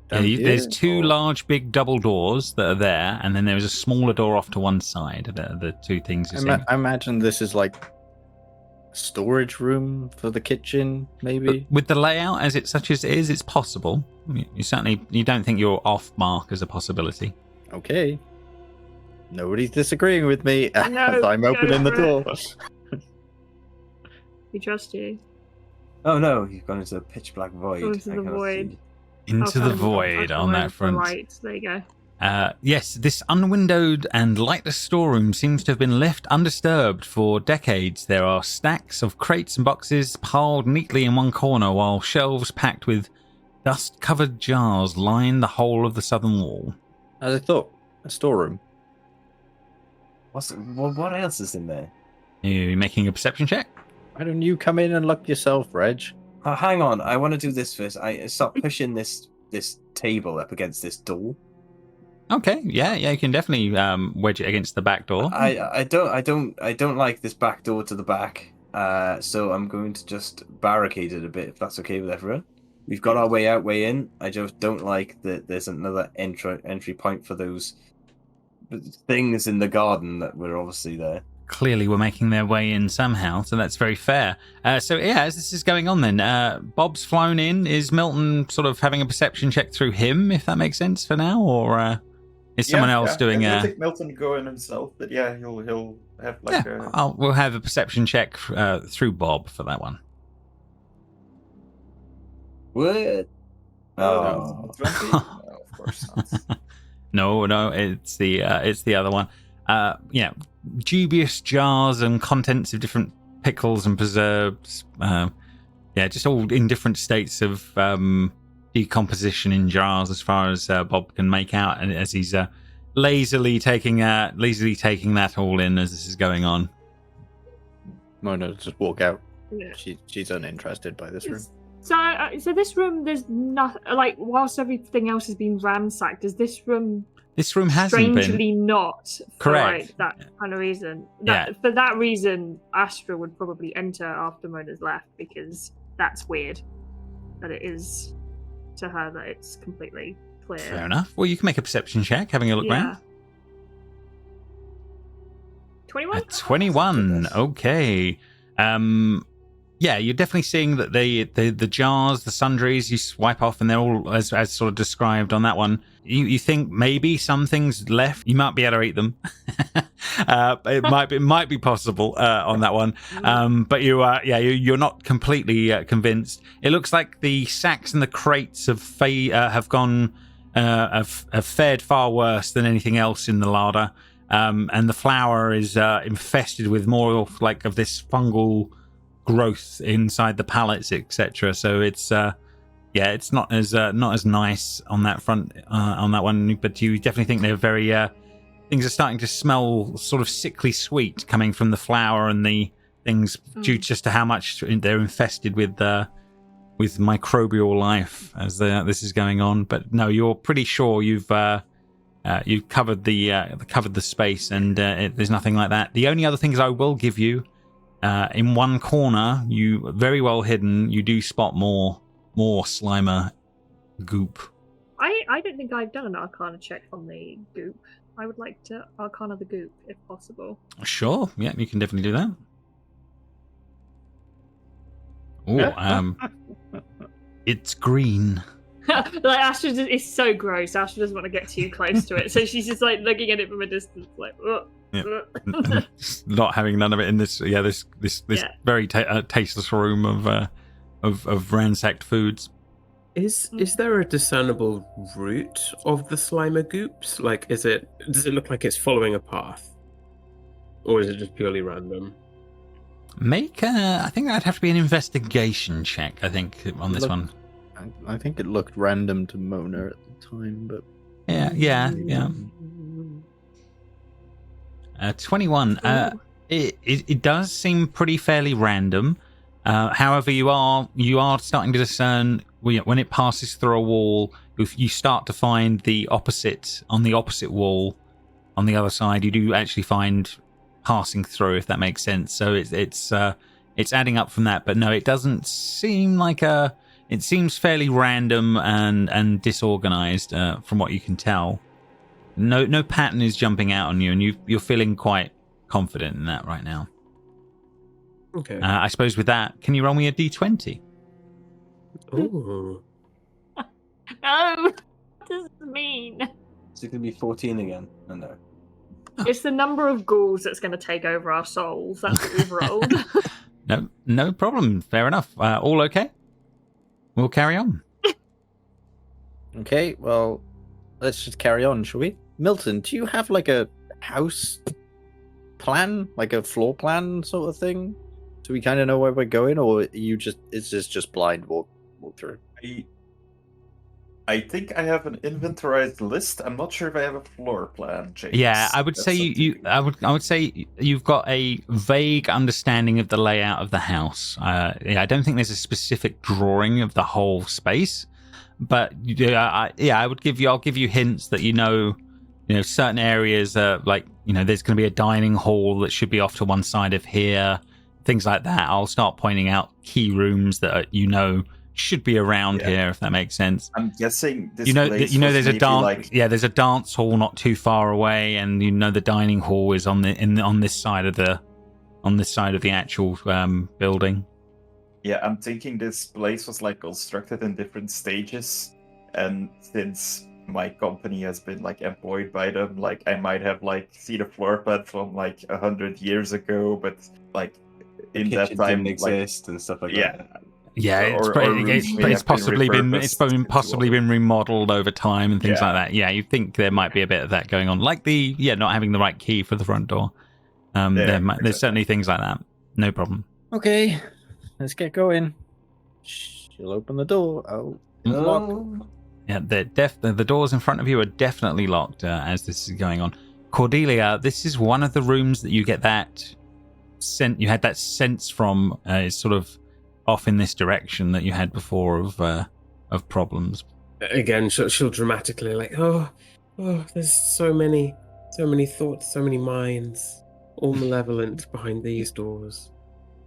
S6: down here,
S1: There's two
S6: or-
S1: large, big double doors that are there, and then there is a smaller door off to one side. The two things you're seeing.
S6: I imagine this is like a storage room for the kitchen, maybe.
S1: But with the layout as such as it is, it's possible. You don't think you're off mark as a possibility.
S6: Okay. Nobody's disagreeing with me as
S3: No,
S6: I'm
S3: go
S6: opening the
S3: for
S6: door.
S3: We trust you.
S5: Oh no, you've gone into a pitch black void.
S3: Oh, into
S5: I
S3: the
S5: cannot
S3: void.
S5: see.
S1: Into the void on that front.
S3: Right, there you go.
S1: Yes, this unwindowed and lightless storeroom seems to have been left undisturbed for decades. There are stacks of crates and boxes piled neatly in one corner, while shelves packed with dust-covered jars line the whole of the southern wall.
S6: As I thought, a storeroom.
S5: What else is in there?
S1: Are you making a perception check?
S6: Why don't you come in and look yourself, Reg?
S5: Hang on, I want to do this first. I start pushing this table up against this door.
S1: Okay, yeah, you can definitely wedge it against the back door.
S5: I don't like this back door to the back. So I'm going to just barricade it a bit, if that's okay with everyone. We've got our way out, way in. I just don't like that there's another entry point for those things in the garden that were obviously there.
S1: Clearly we're making their way in somehow, so that's very fair. So yeah, as this is going on then, Bob's flown in. Is Milton sort of having a perception check through him, if that makes sense for now, or is someone else doing
S4: I think Milton go in himself, but yeah, he'll have like
S1: we'll have a perception check through Bob for that one.
S5: What?
S4: Oh. 20? No, of course not.
S1: No, it's the other one. Dubious jars and contents of different pickles and preserves. Just all in different states of decomposition in jars, as far as Bob can make out, and as he's lazily taking that all in as this is going on.
S6: Mona just walk out.
S3: Yeah.
S6: She's uninterested by this room.
S3: So this room, there's nothing, like, whilst everything else has been ransacked, does this room
S1: hasn't
S3: strangely
S1: been
S3: not for
S1: correct.
S3: Like, that kind of reason?
S1: Yeah.
S3: For that reason, Astra would probably enter after Mona's left, because that's weird that it is to her that it's completely clear.
S1: Fair enough. Well, you can make a perception check, having a look around.
S3: 21?
S1: 21. Okay. You're definitely seeing that the jars, the sundries, you swipe off, and they're all as sort of described on that one. You think maybe some things left. You might be able to eat them. It might be possible on that one. But you're not completely convinced. It looks like the sacks and the crates have fared far worse than anything else in the larder. And the flour is infested with more of this fungal growth inside the pallets, etc. So it's not as nice on that front on that one. But you definitely think they're very things are starting to smell sort of sickly sweet coming from the flour and the things due just to how much they're infested with microbial life as this is going on. But no, you're pretty sure you've covered the space, and there's nothing like that. The only other things I will give you, in one corner, you very well hidden, you do spot more Slimer goop.
S3: I don't think I've done an Arcana check on the goop. I would like to Arcana the goop if possible.
S1: Sure, yeah, you can definitely do that. It's green.
S3: Like, Astra is so gross. Astra doesn't want to get too close to it, so she's just like looking at it from a distance, like. Ugh.
S1: Yeah. Not having none of it in this very tasteless room of ransacked foods.
S2: Is there a discernible route of the Slimer goops? Like, does it look like it's following a path, or is it just purely random?
S1: I think that'd have to be an investigation check. I think on this one.
S6: I think it looked random to Mona at the time, but
S1: yeah. 21. It does seem pretty fairly random. However, you are starting to discern when it passes through a wall. If you start to find the opposite wall on the other side, you do actually find passing through, if that makes sense. So it's adding up from that. But no, it doesn't seem like it seems fairly random and disorganized from what you can tell. No pattern is jumping out on you, and you're feeling quite confident in that right now.
S2: Okay.
S1: I suppose with that, can you roll me a d20?
S2: Ooh.
S3: No, what does it mean?
S5: Is it going to be 14 again? Oh, no.
S3: It's the number of ghouls that's going to take over our souls. That's what we've rolled.
S1: No problem. Fair enough. All okay? We'll carry on.
S6: Okay, well, let's just carry on, shall we? Milton, do you have like a house plan, like a floor plan sort of thing? Do we kind of know where we're going, or it's just blind walk through?
S4: I think I have an inventorized list. I'm not sure if I have a floor plan, James.
S1: Yeah, I would
S4: That's
S1: say
S4: something-
S1: I would say you've got a vague understanding of the layout of the house. I don't think there's a specific drawing of the whole space, but I'll give you hints that you know certain areas like there's going to be a dining hall that should be off to one side of here, things like that. I'll start pointing out key rooms that should be around here, if that makes sense.
S4: I'm guessing this
S1: place
S4: place
S1: there's a
S4: maybe
S1: dance.
S4: like...
S1: Yeah, there's a dance hall not too far away, and the dining hall is on this side of the actual building.
S4: Yeah, I'm thinking this place was like constructed in different stages, and since my company has been like employed by them, like I might have like seen a floor plan from like 100 years ago, but like in that time
S5: didn't exist and stuff like
S4: yeah.
S5: that.
S1: Yeah,
S4: rooms may
S1: it's
S4: have
S1: possibly been
S4: repurposed
S1: possibly
S4: into
S1: been remodeled over time and things
S4: Yeah.
S1: like that. Yeah, you think there might be a bit of that going on, like not having the right key for the front door. There's certainly things like that. No problem.
S6: Okay, let's get going. She'll open the door. Oh, it's locked.
S1: Yeah, the doors in front of you are definitely locked as this is going on. Cordelia, this is one of the rooms that you get that you had that sense from is sort of off in this direction that you had before of problems.
S2: Again, she'll dramatically like, oh, there's so many thoughts, so many minds, all malevolent behind these doors.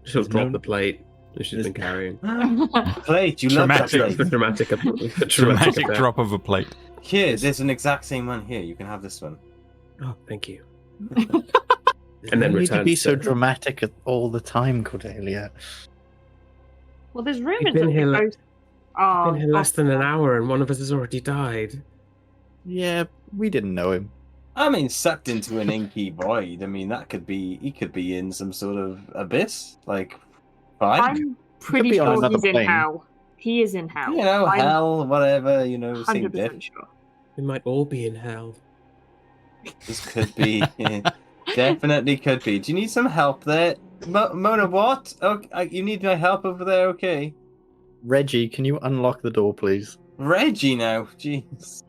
S2: She'll
S6: There's
S2: drop
S6: no-
S2: the plate that she's been carrying.
S5: Plate, you love that
S1: Dramatic.
S2: The
S5: plate.
S1: Dramatic
S2: effect.
S1: drop of a plate.
S5: Here, there's an exact same one here. You can have this one.
S2: Oh, thank you.
S6: And then
S2: then
S6: need to be
S2: returns
S6: so
S2: to-
S6: dramatic all the time, Cordelia.
S3: Well, there's room
S2: You've
S3: in
S2: been
S3: the
S2: here
S3: ghost. Oh,
S2: Been here less than an hour, and one of us has already died.
S6: Yeah, we didn't know him.
S5: I mean, sucked into an inky void. I mean, he could be in some sort of abyss. Like, fine.
S3: I'm pretty
S6: be on
S3: sure
S6: another
S3: he's in
S6: plane.
S3: hell. He is in hell. I'm
S5: Hell, whatever, same
S3: 100%
S5: diff.
S3: sure.
S2: We might all be in hell.
S5: This could be. Definitely could be. Do you need some help there? Mona, what? Oh, you need my help over there, okay?
S6: Reggie, can you unlock the door, please?
S5: Reggie now, jeez.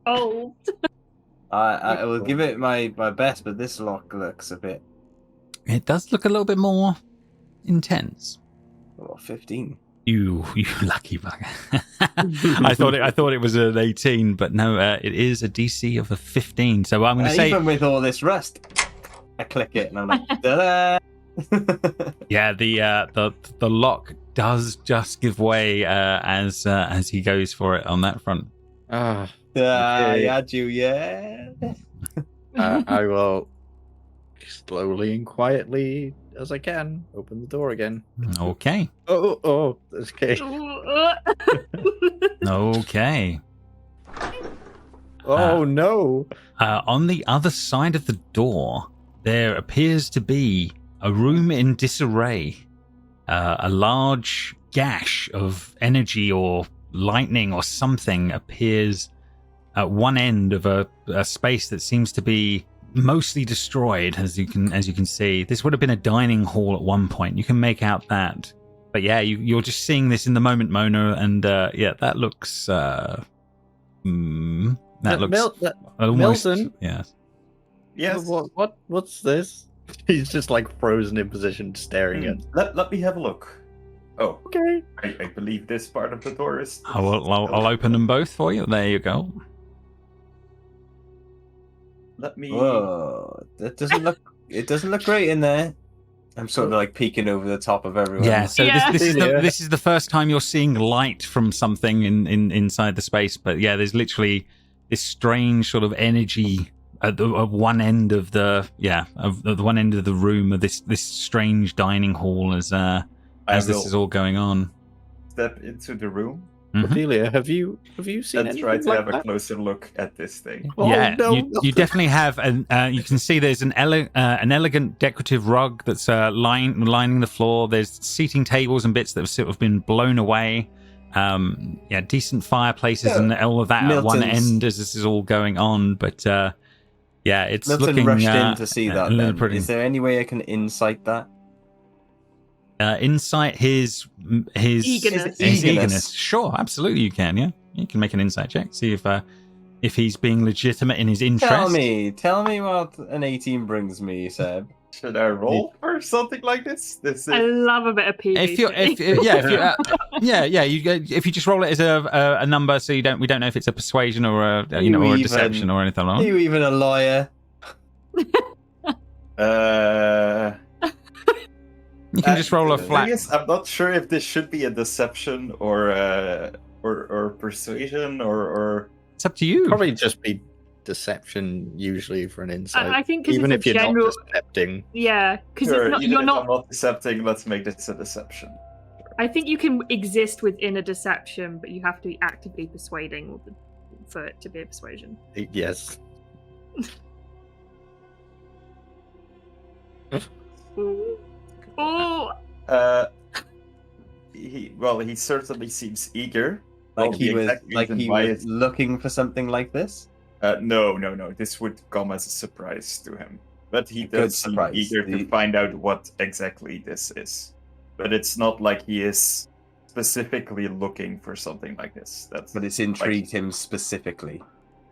S3: Oh,
S5: I will give it my best, but this lock looks a bit.
S1: It does look a little bit more intense.
S5: 15.
S1: You lucky bugger. I thought it was an 18, but no, it is a DC of a 15. So I'm going to say,
S5: Even with all this rust, I click it and I'm like, ta-da!
S1: yeah, the lock does just give way as he goes for it on that front.
S6: Ah,
S5: I
S6: Okay.
S5: had you, yeah.
S6: I will slowly and quietly as I can open the door again.
S1: Okay,
S6: Oh, okay.
S1: okay.
S6: Oh no!
S1: On the other side of the door, there appears to be a room in disarray. A large gash of energy or lightning or something appears at one end of a space that seems to be mostly destroyed, as you can see. This would have been a dining hall at one point. You can make out that. But yeah, you're just seeing this in the moment, Mona, and yeah, that looks that looks almost,
S6: Milton?
S1: yes.
S4: Yes.
S6: What's this? He's just like frozen in position, staring at.
S4: Let me have a look. Oh,
S6: Okay.
S4: I believe this part of the door is...
S1: I'll open them both for you. There you go.
S4: Let me...
S5: Whoa, that doesn't look. It doesn't look great in there. I'm sort of like peeking over the top of everyone.
S1: Yeah, so
S3: Yeah.
S1: this is the first time you're seeing light from something in inside the space. But yeah, there's literally this strange sort of energy at one end of the one end of the room of this strange dining hall as
S4: I
S1: this
S4: will
S1: is all going on.
S4: step into the room
S1: Mhm.
S6: Cordelia, have you seen
S4: and
S6: anything
S4: try to
S6: like
S4: have a
S6: that?
S4: closer look at this thing.
S6: Oh,
S1: Yeah,
S6: no.
S1: you definitely have you can see there's an elegant decorative rug that's lining the floor. There's seating tables and bits that have sort of been blown away. Yeah, decent fireplaces and all of that at one
S5: Milton's-
S1: end as this is all going on. But yeah, it's
S5: Milton
S1: looking
S5: rushed in to see that.
S1: a little
S5: Then.
S1: pretty.
S5: Is there any way I can insight that?
S1: insight his
S3: Eagerness.
S1: his eagerness. Sure, absolutely, you can. Yeah, you can make an insight check. See if he's being legitimate in his interest.
S5: Tell me what an 18 brings me, Seb.
S4: Should I roll for something like this? This
S3: I
S4: is
S3: love a bit of PvP.
S1: If you just roll it as a number, so we don't know if it's a persuasion or a or a deception or anything like
S5: Are
S1: that.
S5: you even a lawyer?
S1: You can just roll a
S4: the
S1: flat.
S4: thing is, I'm not sure if this should be a deception or persuasion or.
S1: It's up to you.
S6: Probably just be deception usually for an insight.
S3: I think 'cause
S6: even
S3: it's
S6: if
S3: a
S6: you're
S3: general-
S6: not decepting.
S3: Yeah, because
S4: Sure,
S3: you're
S4: even if
S3: not.
S4: I'm not decepting, let's make this a deception.
S3: I think you can exist within a deception, but you have to be actively persuading for it to be a persuasion.
S6: Yes.
S3: Oh,
S4: He certainly seems eager.
S5: Like
S4: Well,
S5: he
S4: the
S5: was
S4: exact
S5: like
S4: reason
S5: he
S4: why
S5: was looking for something like this.
S4: No. This would come as a surprise to him. But he
S5: Good
S4: does seem
S5: surprise.
S4: eager to find out what exactly this is. But it's not like he is specifically looking for something like this.
S5: But it's intrigued him specifically.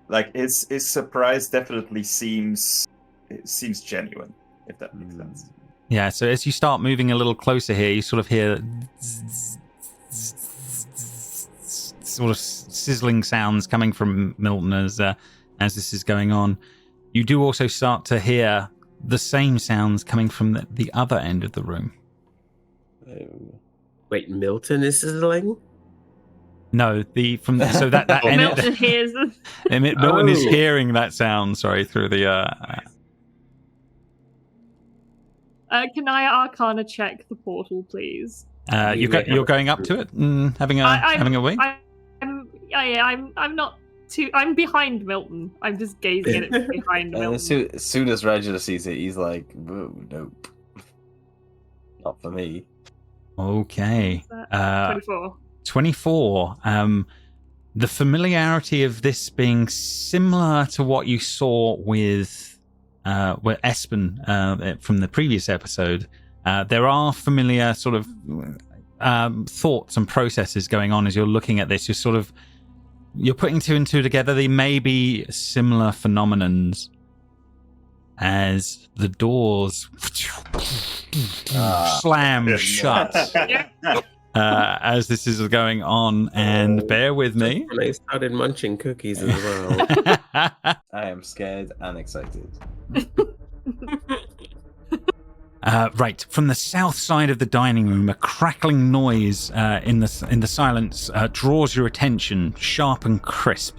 S4: Like his surprise definitely seems genuine, if that makes sense.
S1: Yeah, so as you start moving a little closer here, you sort of hear sort of sizzling sounds coming from Milton as this is going on. You do also start to hear the same sounds coming from the other end of the room.
S2: Wait, Milton is sizzling?
S1: No, so that
S3: Milton hears.
S1: Milton is hearing that sound. Sorry, through the.
S3: Can I Arcana check the portal, please?
S1: You're going up to it and having a wee.
S3: I'm not too. I'm behind Milton. I'm just gazing at it behind Milton.
S5: As soon as Regulus sees it, he's like, "Whoa, nope, not for me."
S1: Okay.
S3: 24.
S1: 24. The familiarity of this being similar to what you saw with Espen from the previous episode. There are familiar sort of thoughts and processes going on as you're looking at this. You're putting two and two together. They may be similar phenomenons as the doors slam shut as this is going on. And bear with me.
S2: And I started munching cookies as well.
S5: I am scared and excited.
S1: Right, from the south side of the dining room, a crackling noise in the silence draws your attention, sharp and crisp,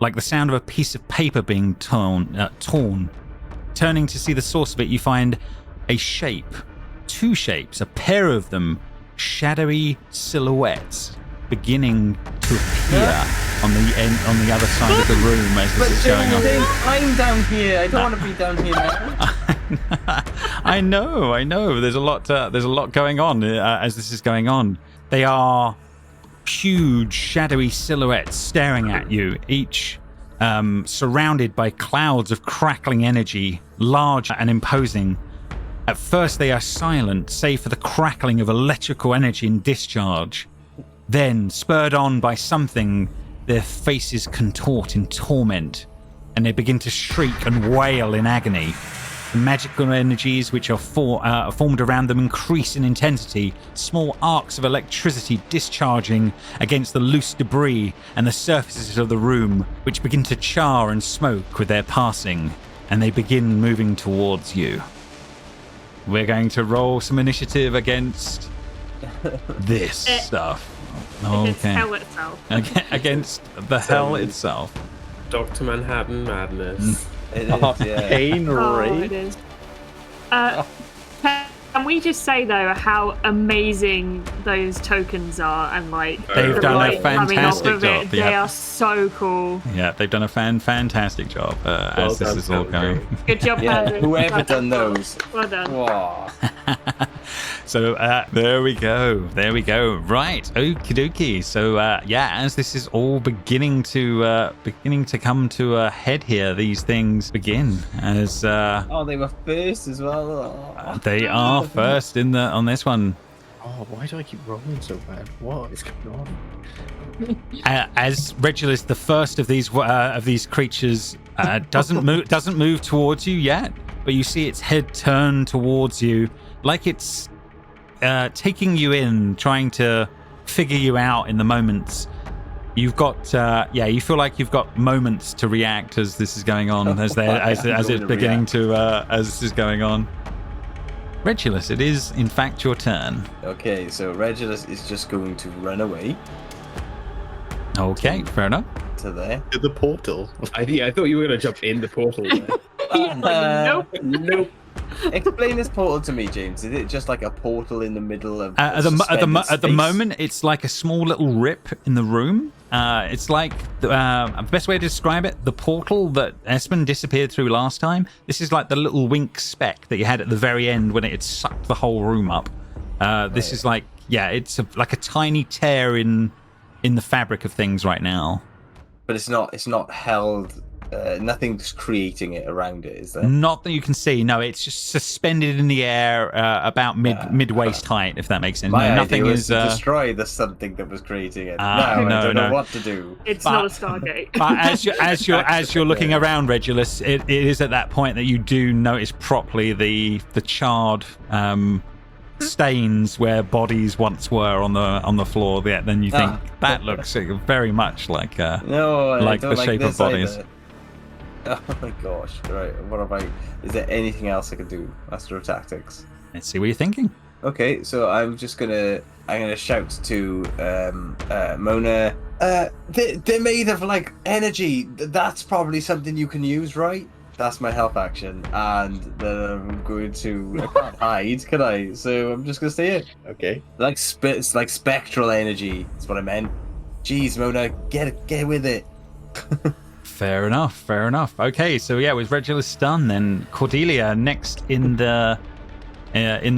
S1: like the sound of a piece of paper being torn. Turning to see the source of it, you find a shape, two shapes, a pair of them, shadowy silhouettes beginning to appear on the other side of the room as this is going on.
S5: I'm down here. I don't want to be down here now.
S1: I know. There's a lot going on as this is going on. They are huge, shadowy silhouettes staring at you, each surrounded by clouds of crackling energy, large and imposing. At first, they are silent, save for the crackling of electrical energy and discharge. Then, spurred on by something, their faces contort in torment, and they begin to shriek and wail in agony. The magical energies which are formed around them increase in intensity, small arcs of electricity discharging against the loose debris and the surfaces of the room, which begin to char and smoke with their passing, and they begin moving towards you. We're going to roll some initiative against this stuff.
S3: It's
S1: Okay.
S3: hell itself.
S1: Against the hell itself.
S2: Dr. Manhattan madness.
S5: It is, yeah.
S6: Pain
S3: Oh,
S6: rate.
S3: it is. Can we just say though how amazing those tokens are and like
S1: They've
S3: the
S1: done a
S3: light coming off
S1: fantastic
S3: of it,
S1: job,
S3: They
S1: yeah.
S3: are so cool.
S1: Yeah, they've done a fantastic job as this
S2: done,
S1: is all
S2: Foundry.
S1: going.
S3: Good job,
S5: Yeah,
S3: Andrew.
S5: whoever
S3: Well
S5: done those.
S3: Well done.
S5: Wow.
S1: So there we go. Right, okie dokie. So as this is all beginning to come to a head here, these things begin as
S5: Oh, they were first as well. Oh.
S1: they are first on this one.
S6: Oh, why do I keep rolling so bad? What is going on?
S1: As Regulus, the first of these creatures, doesn't move towards you yet, but you see its head turn towards you, like it's taking you in, trying to figure you out in the moments. You've got, you feel like you've got moments to react as this is going on, as it's beginning to, as this is going on. Regulus, it is in fact your turn.
S5: Okay, so Regulus is just going to run away.
S1: Okay, fair enough.
S5: To there.
S6: To the portal.
S2: I thought you were going to jump in the portal.
S3: Nope.
S5: Explain this portal to me, James. Is it just like a portal in the middle of
S1: at the moment, it's like a small little rip in the room. It's like the best way to describe it: the portal that Espen disappeared through last time. This is like the little wink speck that you had at the very end when it had sucked the whole room up. This is like, it's like a tiny tear in the fabric of things right now.
S5: But it's not held. Nothing's creating it around it, is there?
S1: Not that you can see. No, it's just suspended in the air about mid waist height, if that makes sense.
S5: My
S1: nothing
S5: idea
S1: is
S5: was to destroy the something that was creating it.
S1: I don't
S5: know what to do.
S3: It's not a Stargate.
S1: But as you're looking around, Regulus, it is at that point that you do notice properly the charred stains where bodies once were on the floor. Then you think that looks very much like the shape of bodies.
S5: Either. Oh my gosh! Right, what about? Is there anything else I can do? Astro tactics.
S1: Let's see what you're thinking.
S5: Okay, so I'm gonna shout to Mona. They're made of like energy. That's probably something you can use, right? That's my help action, and then I'm going to. I can't hide, can I? So I'm just gonna stay here.
S6: Okay.
S5: It's like spectral energy. That's what I meant. Jeez, Mona, get with it.
S1: Fair enough. Okay, so with Regulus done, then Cordelia next in the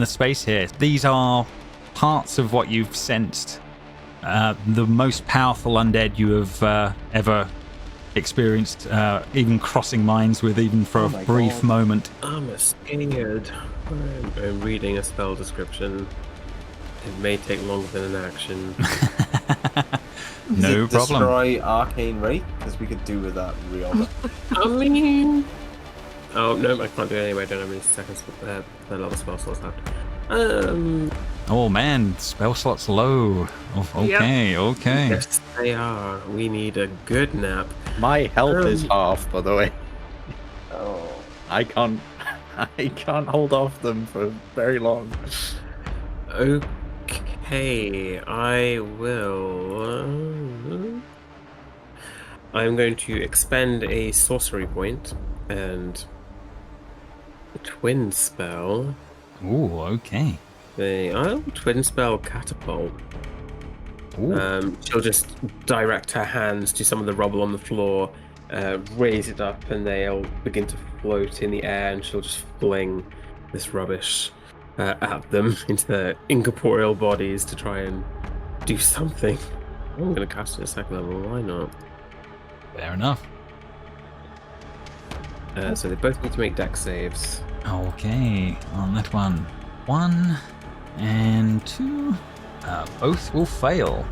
S1: space here. These are parts of what you've sensed. The most powerful undead you have ever experienced, even crossing minds with, even for a brief moment.
S2: I'm scared. I'm reading a spell description. It may take longer than an action.
S1: No problem.
S5: Destroy arcane rate, because we could do with that real.
S2: I mean, oh no, I can't do it anyway. I don't have any seconds. The level spell slots left.
S1: Oh man, spell slots low. Oh, okay.
S2: Yes, they are. We need a good nap.
S6: My health is half, by the way.
S5: Oh,
S6: I can't hold off them for very long.
S2: Okay, I will. I'm going to expend a sorcery point and a twin spell.
S1: Ooh, okay.
S2: I'll twin spell catapult.
S1: Ooh.
S2: She'll just direct her hands to some of the rubble on the floor, raise it up, and they'll begin to float in the air, and she'll just fling this rubbish at them into their incorporeal bodies to try and do something. I'm going to cast it at second level, why not?
S1: Fair enough.
S2: So they both need to make dex saves.
S1: Okay, on that one. 1 and 2. Both will fail.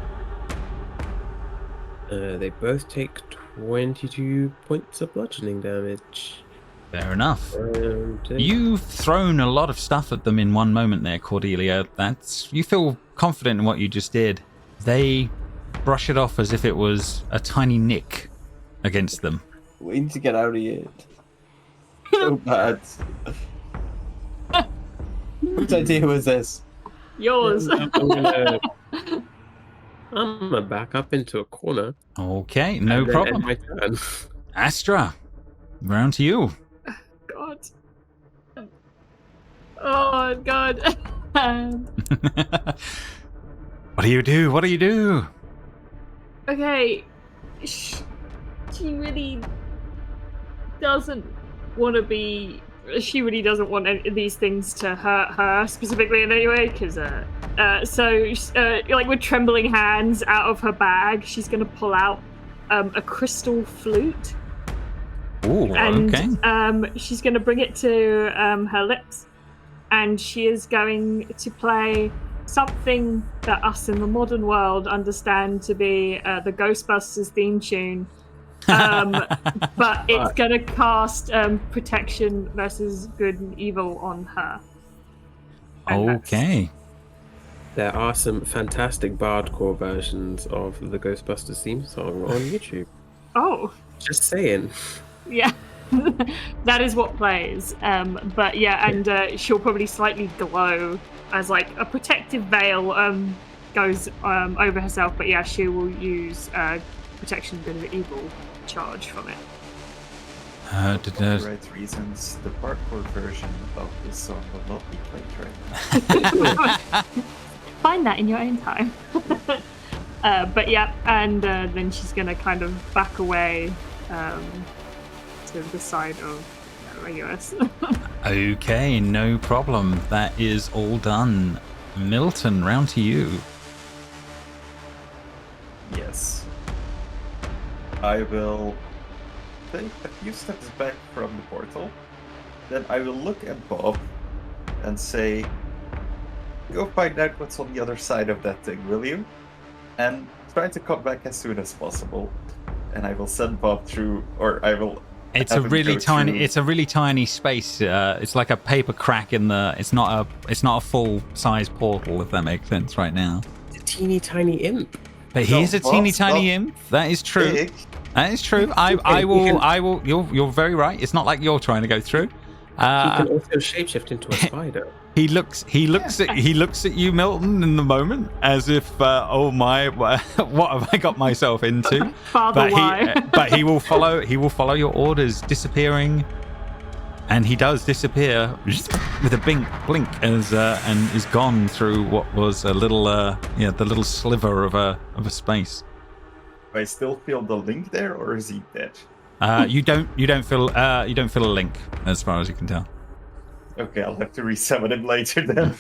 S2: They both take 22 points of bludgeoning damage.
S1: Fair enough. You've thrown a lot of stuff at them in one moment there, Cordelia. You feel confident in what you just did. They brush it off as if it was a tiny nick against them.
S5: we need to get out of here. So bad. Whose idea was this?
S3: Yours.
S2: I'm gonna back up into a corner.
S1: Okay, no
S2: and then
S1: problem.
S2: end my turn.
S1: Astra, round to you.
S3: God. Oh, God.
S1: What do you do? What do you do?
S3: Okay. She really doesn't want to be... She really doesn't want these things to hurt her specifically in any way, because like with trembling hands out of her bag, she's going to pull out a crystal flute.
S1: Ooh,
S3: And
S1: okay.
S3: she's going to bring it to her lips, and she is going to play something that us in the modern world understand to be the Ghostbusters theme tune. But it's going to cast protection versus good and evil on her. And
S1: Okay.
S2: There are some fantastic bardcore versions of the Ghostbusters theme song on YouTube.
S3: Oh.
S2: Just saying.
S3: Yeah. That is what plays. But yeah, and she'll probably slightly glow as like a protective veil goes over herself. But yeah, she will use protection good and evil charge from it.
S4: For the right reasons, the parkour version of this song will not be played right now.
S3: Find that in your own time. But yeah, and then she's gonna kind of back away to the side of Regulus.
S1: Okay, no problem. That is all done. Milton, round to you.
S4: Yes. I will take a few steps back from the portal. Then I will look at Bob and say, go find out what's on the other side of that thing, will you? And try to come back as soon as possible. And I will send Bob through, or I will.
S1: It's a really tiny. It's a really tiny space. It's like a paper crack in the. It's not a full size portal, if that makes sense right now.
S2: It's a teeny tiny imp.
S1: But he is a teeny tiny imp. That is true.
S4: Big.
S1: That is true. I will. You're very right. It's not like you're trying to go through.
S2: He can also shapeshift into a spider.
S1: He looks at you, Milton, in the moment as if, oh my, what have I got myself into?
S3: Father, why?
S1: But he will follow your orders, disappearing, and he does disappear with a blink as and is gone through what was a little, the little sliver of a space.
S4: Do I still feel the link there, or is he dead?
S1: You don't feel a link as far as you can tell.
S4: Okay, I'll have to resummon him later then.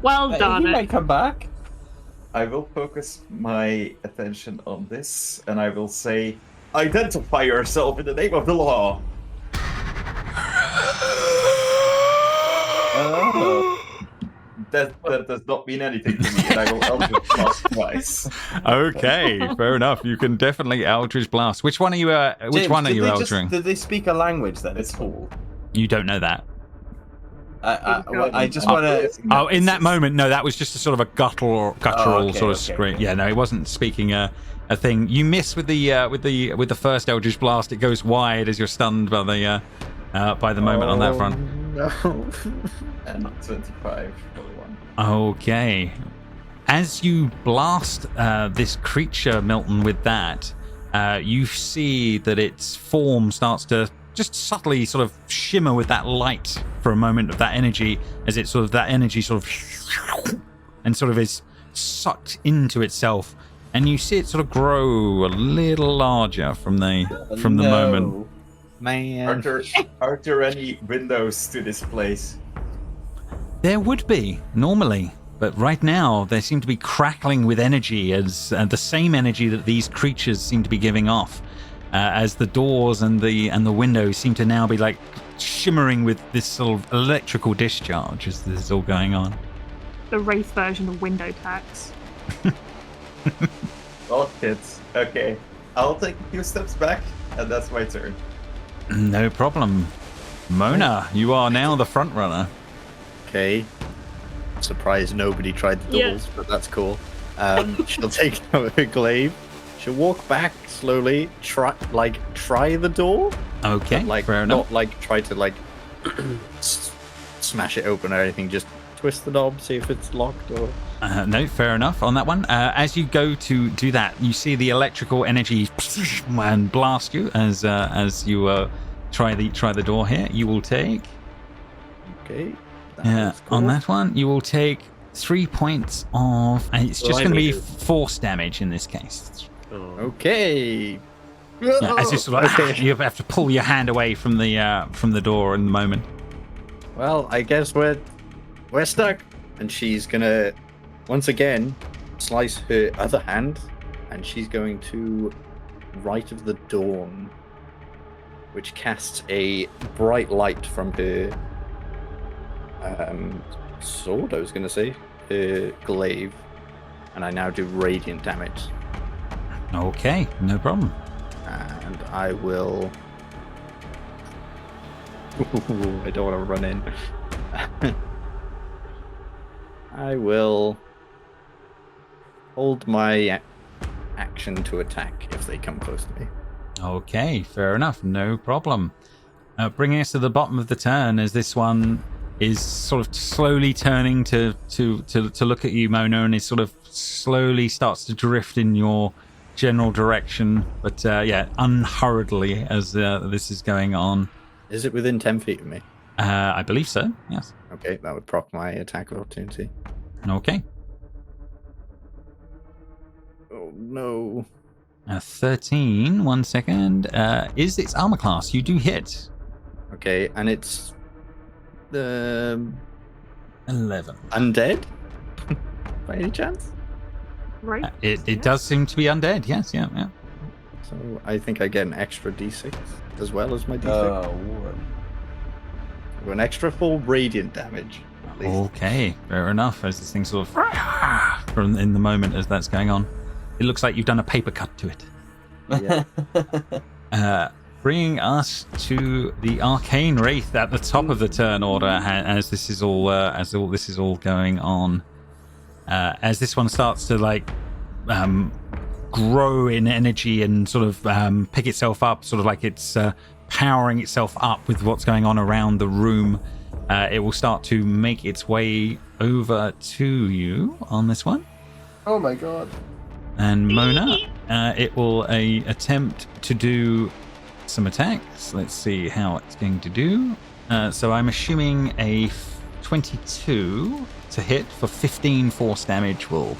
S3: Well done.
S5: He might come back.
S4: I will focus my attention on this, and I will say, identify yourself in the name of the law. That does not mean anything to me, and I will Eldritch Blast twice.
S1: Okay, fair enough. You can definitely Eldritch Blast. Which one are you? Eldritching?
S5: Did they speak a language then? It's all.
S1: You don't know that.
S5: I just want to.
S1: Oh, in that moment, no. That was just a sort of a guttural sort of scream.
S5: Okay.
S1: Yeah, no, it wasn't speaking a thing. You miss with the first Eldritch Blast. It goes wide as you're stunned by the moment on that front.
S6: No.
S4: And 25 for the one.
S1: Okay. As you blast this creature, Milton, with that, you see that its form starts to just subtly sort of shimmer with that light for a moment of that energy, as it sort of that energy sort of and sort of is sucked into itself, and you see it sort of grow a little larger from the moment.
S6: Man.
S4: Are there any windows to this place?
S1: There would be normally, but right now they seem to be crackling with energy, as the same energy that these creatures seem to be giving off, as the doors and the windows seem to now be like shimmering with this sort of electrical discharge as this is all going on.
S3: The Wraith version of window tax.
S4: Well, kids. Okay, I'll take a few steps back, and that's my turn.
S1: No problem. Mona, you are now the front runner.
S6: Okay. Surprised nobody tried the doors, but that's cool. She'll take out her glaive. She'll walk back slowly, try the door.
S1: Okay,
S6: Like,
S1: fair enough.
S6: not try to smash it open or anything. Just twist the knob, see if it's locked or.
S1: No, fair enough on that one. As you go to do that, you see the electrical energy and blast you as you try the door here. You will take.
S6: Okay.
S1: On that one, you will take 3 points of. And it's just going to be force damage in this case.
S6: Okay.
S1: Yeah, as you sort of, you have to pull your hand away from the door in the moment.
S6: Well, I guess we're stuck, and she's gonna once again slice her other hand, and she's going to Rite of the Dawn, which casts a bright light from her Sword, I was going to say. Glaive. And I now do radiant damage.
S1: Okay, no problem.
S6: And I will... I don't want to run in. I will hold my action to attack if they come close to me.
S1: Okay, fair enough, no problem. Bringing us to the bottom of the turn, as this one is sort of slowly turning to look at you, Mona, and is sort of slowly starts to drift in your general direction, but unhurriedly as this is going on.
S6: Is it within 10 feet of me?
S1: I believe so, yes.
S6: Okay, that would proc my attack of opportunity.
S1: Okay.
S6: Oh, no.
S1: 13, 1 second. Is its armor class? You do hit.
S6: Okay, and it's...
S1: 11.
S6: Undead? By any chance?
S3: Right.
S1: It does seem to be undead, yes, yeah.
S6: So I think I get an extra d6 as well as my d6.
S5: Oh,
S6: An extra full radiant damage. At least.
S1: Okay, fair enough. As this thing sort of from in the moment as that's going on, it looks like you've done a paper cut to it.
S6: Yeah.
S1: Bringing us to the arcane wraith at the top of the turn order, as this is all this is all going on. As this one starts to grow in energy and sort of pick itself up, sort of like it's powering itself up with what's going on around the room. It will start to make its way over to you on this one.
S5: Oh my god.
S1: And Mona, it will attempt to do some attacks. Let's see how it's going to do. So I'm assuming a 22 to hit for 15 force damage will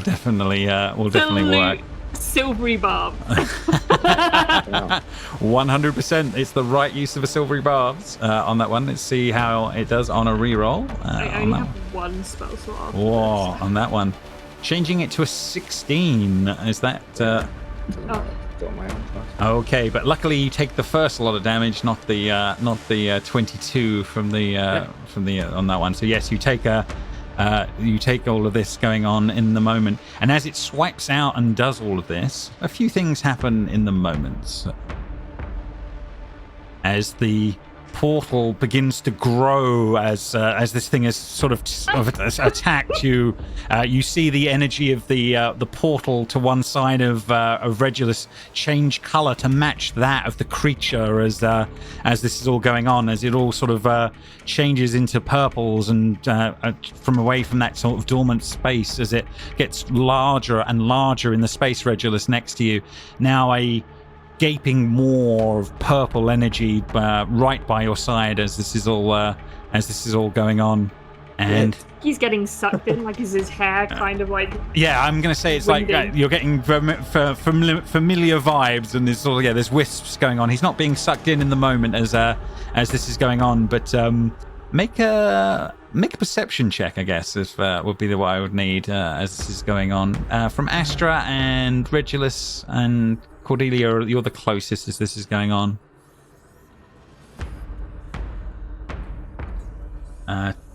S1: definitely work.
S3: Silvery barb.
S1: 100%. It's the right use of a silvery barbs on that one. Let's see how it does on a reroll.
S3: I only have one spell slot.
S1: Whoa, on that one. Changing it to a 16. Is that... Okay, but luckily you take the first lot of damage, not the 22 from the on that one. So yes, you take all of this going on in the moment, and as it swipes out and does all of this, a few things happen in the moment. As the portal begins to grow, as this thing has sort of attacked you, you see the energy of the portal to one side of Regulus change color to match that of the creature as this is all going on, as it all sort of changes into purples and from away from that sort of dormant space as it gets larger and larger in the space. Regulus next to you, now a gaping maw of purple energy right by your side as this is all going on, and
S3: he's getting sucked in. Like, is his hair kind of like? Yeah,
S1: I'm gonna say it's winding. Like you're getting familiar vibes, and there's wisps going on. He's not being sucked in the moment as this is going on, but make a perception check, I guess, would be what I would need as this is going on from Astra and Regulus and Cordelia. You're the closest as this is going on.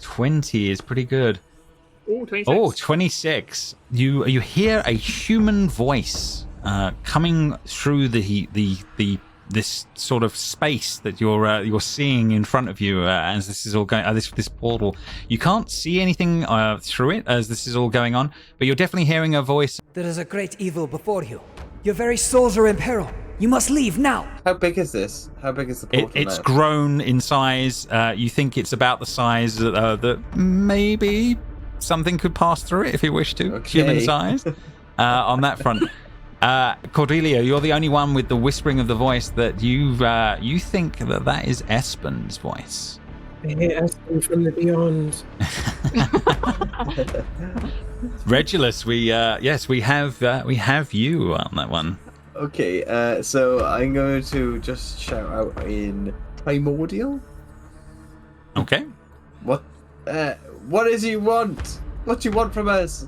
S1: 20 is pretty good.
S3: Oh, 26.
S1: Oh, 26. You hear a human voice coming through this sort of space that you're seeing in front of you as this is all going. This portal. You can't see anything through it as this is all going on, but you're definitely hearing a voice.
S7: There is a great evil before you. Your very souls are in peril. You must leave now.
S5: How big is this? How big is the portal
S1: It's
S5: now?
S1: grown in size. You think it's about the size that maybe something could pass through it if you wish to.
S5: Okay.
S1: Human size on that front. Cordelia, you're the only one with the whispering of the voice that you think that is Espen's voice.
S2: I hear Espen from the beyond.
S1: Regulus, we have you on that one.
S5: Okay, so I'm going to just shout out in Primordial.
S1: Okay.
S5: What is you want? What you want from us?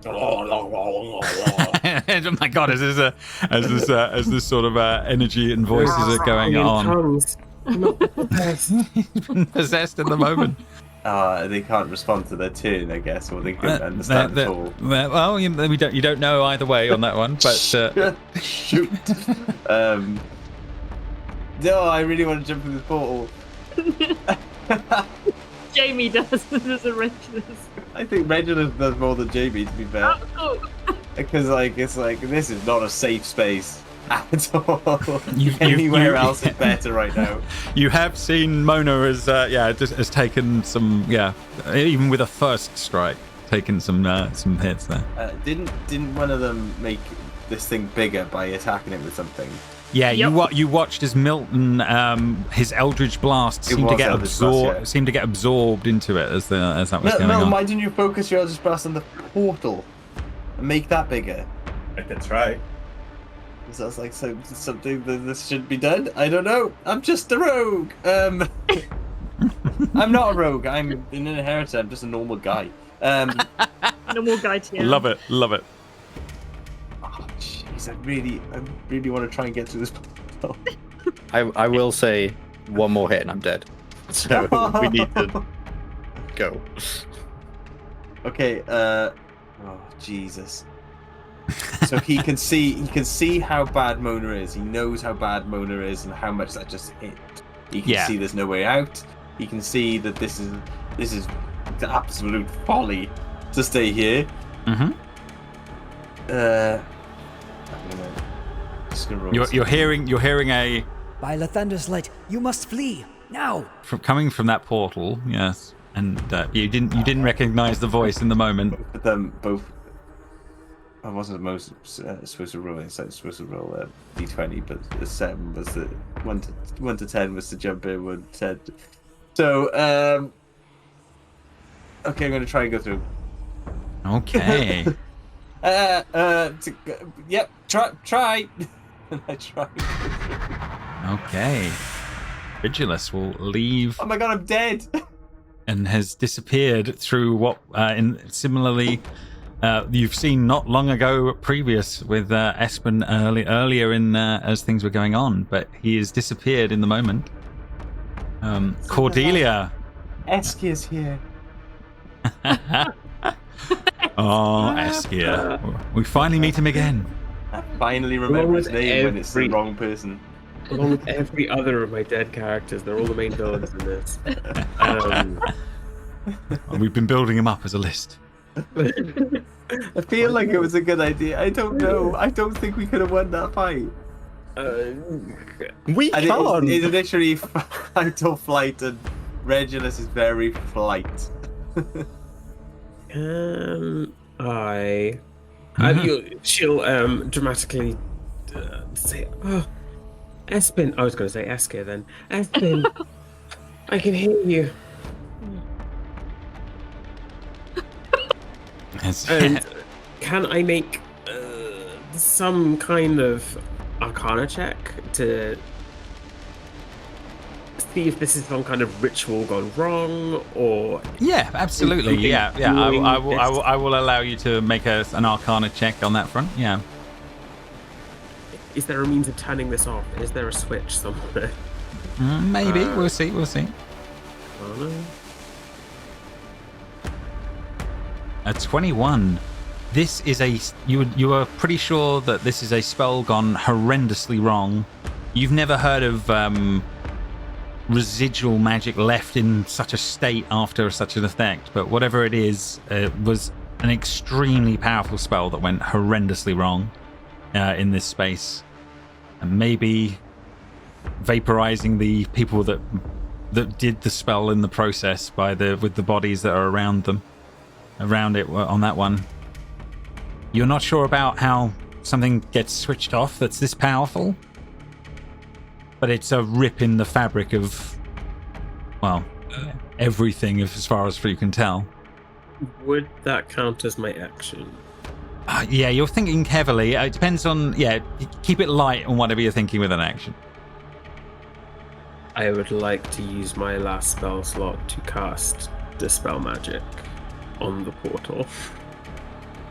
S1: Oh my god, as this sort of energy and voices are going on. He's been possessed in the moment.
S5: They can't respond to their turn, I guess, or they couldn't understand at all.
S1: Well, you don't know either way on that one, but
S5: Shoot. No, I really want to jump in the portal.
S3: Jamie does as a Regulus.
S5: I think Regulus does more than Jamie, to be fair.
S3: Oh.
S5: Because it's like this is not a safe space at all.
S1: Anywhere
S5: else is better right now.
S1: You have seen Mona has taken some even with a first strike, taken some hits there.
S5: Didn't one of them make this thing bigger by attacking it with something?
S1: Yeah,
S3: Yep.
S1: you watched as Milton, his Eldritch Blast seemed to get absorbed into it as that was going on.
S5: Why didn't you focus your Eldritch Blast on the portal and make that bigger?
S4: I can try.
S5: Sounds like something that this should be done. I don't know. I'm just a rogue. I'm not a rogue. I'm an inheritor. I'm just a normal guy.
S3: Normal guy to you.
S1: Love it.
S5: Oh, jeez, I really want to try and get through this portal.
S6: I will say one more hit and I'm dead. So we need to go.
S5: Okay. Oh Jesus. So he can see how bad Mona is. He knows how bad Mona is and how much that just hit. He can see there's no way out. He can see that this is the absolute folly to stay here.
S1: Mm-hmm. You're hearing a
S7: By Lathander's light, you must flee now.
S1: coming from that portal. Yes, and you didn't recognize the voice in the moment.
S5: But them both. I wasn't supposed to roll it. I was supposed to roll a d20, but the 7 was the 1 to 10 was to jump in. 1 to 10. So okay, I'm going to try and go through.
S1: Okay.
S5: Yep. Try. And I try.
S1: Okay. Regulus will leave
S5: Oh my god, I'm dead.
S1: and has disappeared through what similarly you've seen not long ago previous with Espen earlier in as things were going on, but he has disappeared in the moment. Cordelia.
S5: Eskia's here.
S1: Oh, Eskia. We finally meet him again.
S5: I finally remember his name when it's the
S2: every-
S5: wrong person.
S2: Along with every other of my dead characters, they're all the main villains in this.
S1: We've been building him up as a list.
S5: I feel like it was a good idea. I don't know. I don't think we could have won that fight.
S6: We
S5: And
S6: can't.
S5: it's literally fight or flight, and Regulus is very flight.
S2: She'll dramatically say, "Oh, Espen." I was going to say Eskia then. Espen, I can hear you. And can I make some kind of Arcana check to see if this is some kind of ritual gone wrong, or
S1: Yeah, absolutely. Yeah. I will allow you to make an Arcana check on that front. Yeah.
S2: is there a means of turning this off? Is there a switch somewhere?
S1: Maybe. We'll see.
S2: Oh, no.
S1: A 21. This is you are pretty sure that this is a spell gone horrendously wrong. You've never heard of residual magic left in such a state after such an effect, but whatever it is, was an extremely powerful spell that went horrendously wrong in this space, and maybe vaporizing the people that did the spell in the process with the bodies that are around it on that one. You're not sure about how something gets switched off that's this powerful, but it's a rip in the fabric of, well, everything as far as you can tell.
S2: Would that count as my action?
S1: Yeah, you're thinking heavily. It depends on, keep it light on whatever you're thinking with an action.
S2: I would like to use my last spell slot to cast Dispel Magic on the portal.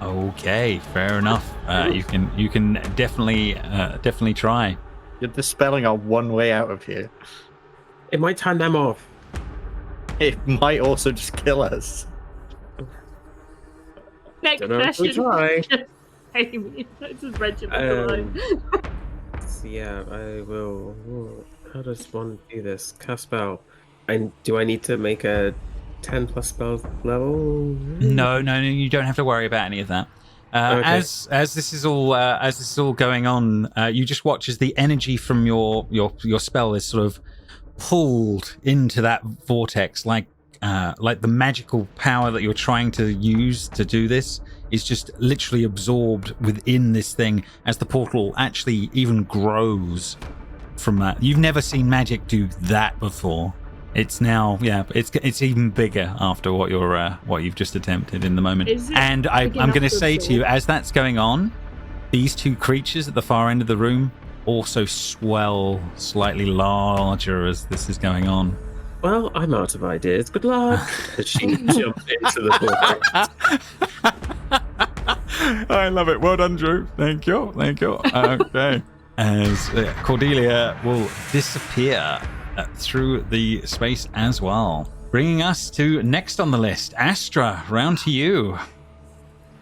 S1: Okay, fair enough. You can definitely try.
S6: You're dispelling our one way out of here.
S2: It might turn them off.
S6: It might also just kill us.
S3: Next
S2: Don't know if we
S3: session.
S2: try.
S3: Amy, this is Reginald.
S2: So yeah, I will. How does one do this? Cast spell. And do I need to make a 10 plus spell level?
S1: No, you don't have to worry about any of that.
S2: Okay.
S1: As this is all going on, you just watch as the energy from your spell is sort of pulled into that vortex, like the magical power that you're trying to use to do this is just literally absorbed within this thing as the portal actually even grows from that. You've never seen magic do that before. It's now, it's even bigger after what you've just attempted in the moment. And I'm going to say to you, as that's going on, these two creatures at the far end of the room also swell slightly larger as this is going on.
S2: Well, I'm out of ideas. Good luck. She jumped into the portal.
S1: I love it. Well done, Drew. Thank you. Okay. As Cordelia will disappear through the space as well. Bringing us to next on the list. Astra, round to you.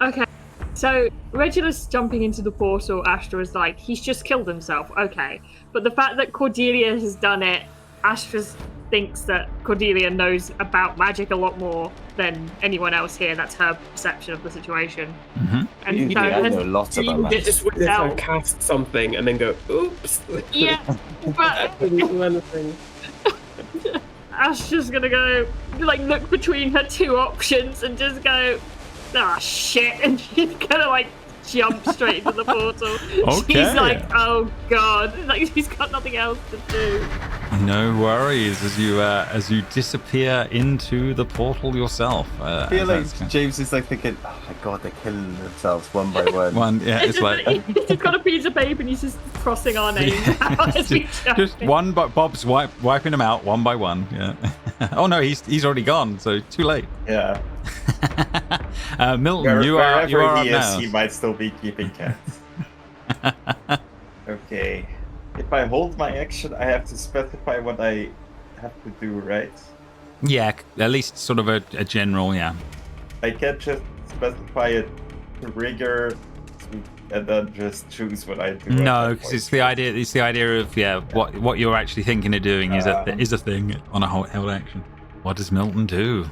S3: Okay, so Regulus jumping into the portal, Astra is like, he's just killed himself. Okay, but the fact that Cordelia has done it, Astra thinks that Cordelia knows about magic a lot more than anyone else here. That's her perception of the situation.
S1: Mm-hmm.
S3: And so
S5: I know lots about magic.
S2: Just with her cast something and then go, oops.
S3: Yeah, but
S2: Do anything.
S3: Astra's gonna go, like, look between her two options and just go, ah, shit, and she's gonna, like, jump straight into the portal.
S1: Okay.
S3: She's like, oh god, like, she's got nothing else to do.
S1: No worries as you disappear into the portal yourself.
S5: I feel like James is like thinking, oh my god, they're killing themselves one by one.
S1: It's like
S3: he's just got a piece of paper and he's just crossing our names out as we jump
S1: just
S3: in.
S1: one, but Bob's wiping them out one by one. Yeah. Oh no, he's already gone, so too late.
S4: Yeah.
S1: Milton, you are
S4: wherever
S1: up
S4: he is,
S1: now.
S4: he might still be keeping cats. Okay. If I hold my action, I have to specify what I have to do, right?
S1: Yeah, at least sort of a general, yeah.
S4: I can't just specify a trigger and then just choose what I do.
S1: No, because it's the idea. It's the idea of what you're actually thinking of doing is a thing on a held action. What does Milton do?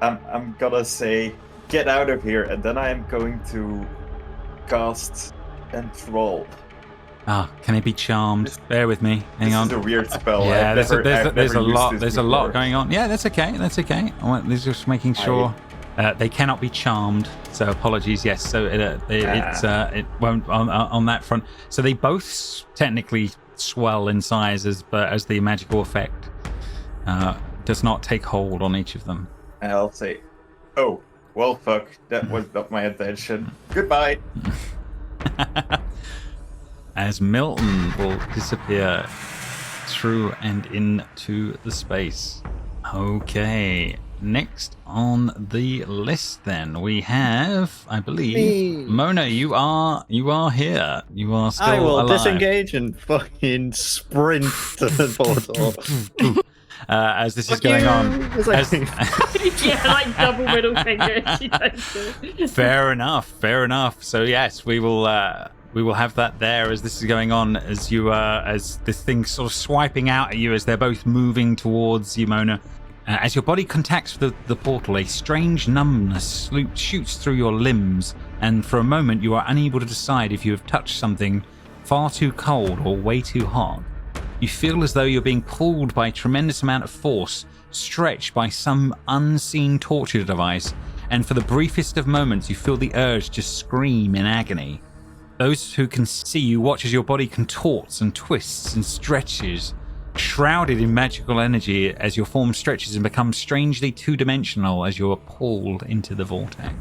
S4: I'm gonna say, get out of here, and then I am going to cast Enthrall.
S1: Ah, can it be charmed? Bear with me. Hang on.
S4: This is a weird spell.
S1: Yeah,
S4: I've never
S1: there's a
S4: used
S1: lot.
S4: this
S1: There's a
S4: before.
S1: lot going on. Yeah, that's okay. This is just making sure they cannot be charmed. So apologies. Yes. So it won't on that front. So they both technically swell in size but as the magical effect does not take hold on each of them.
S4: I'll say, oh, well, fuck. That was not my intention. Goodbye.
S1: As Milton will disappear through and into the space. Okay, next on the list then we have, I believe, Mona. You are here. You are still
S6: I will
S1: alive.
S6: disengage and fucking sprint to the portal.
S1: As this is going on.
S3: Yeah, like double middle finger. She does it.
S1: Fair enough. So yes, we will have that there as this is going on, as you as this thing's sort of swiping out at you as they're both moving towards you, Mona. As your body contacts the portal, a strange numbness shoots through your limbs, and for a moment you are unable to decide if you have touched something far too cold or way too hot. You feel as though you're being pulled by a tremendous amount of force, stretched by some unseen torture device, and for the briefest of moments you feel the urge to scream in agony. Those who can see you watch as your body contorts and twists and stretches, shrouded in magical energy as your form stretches and becomes strangely two-dimensional as you're pulled into the vortex.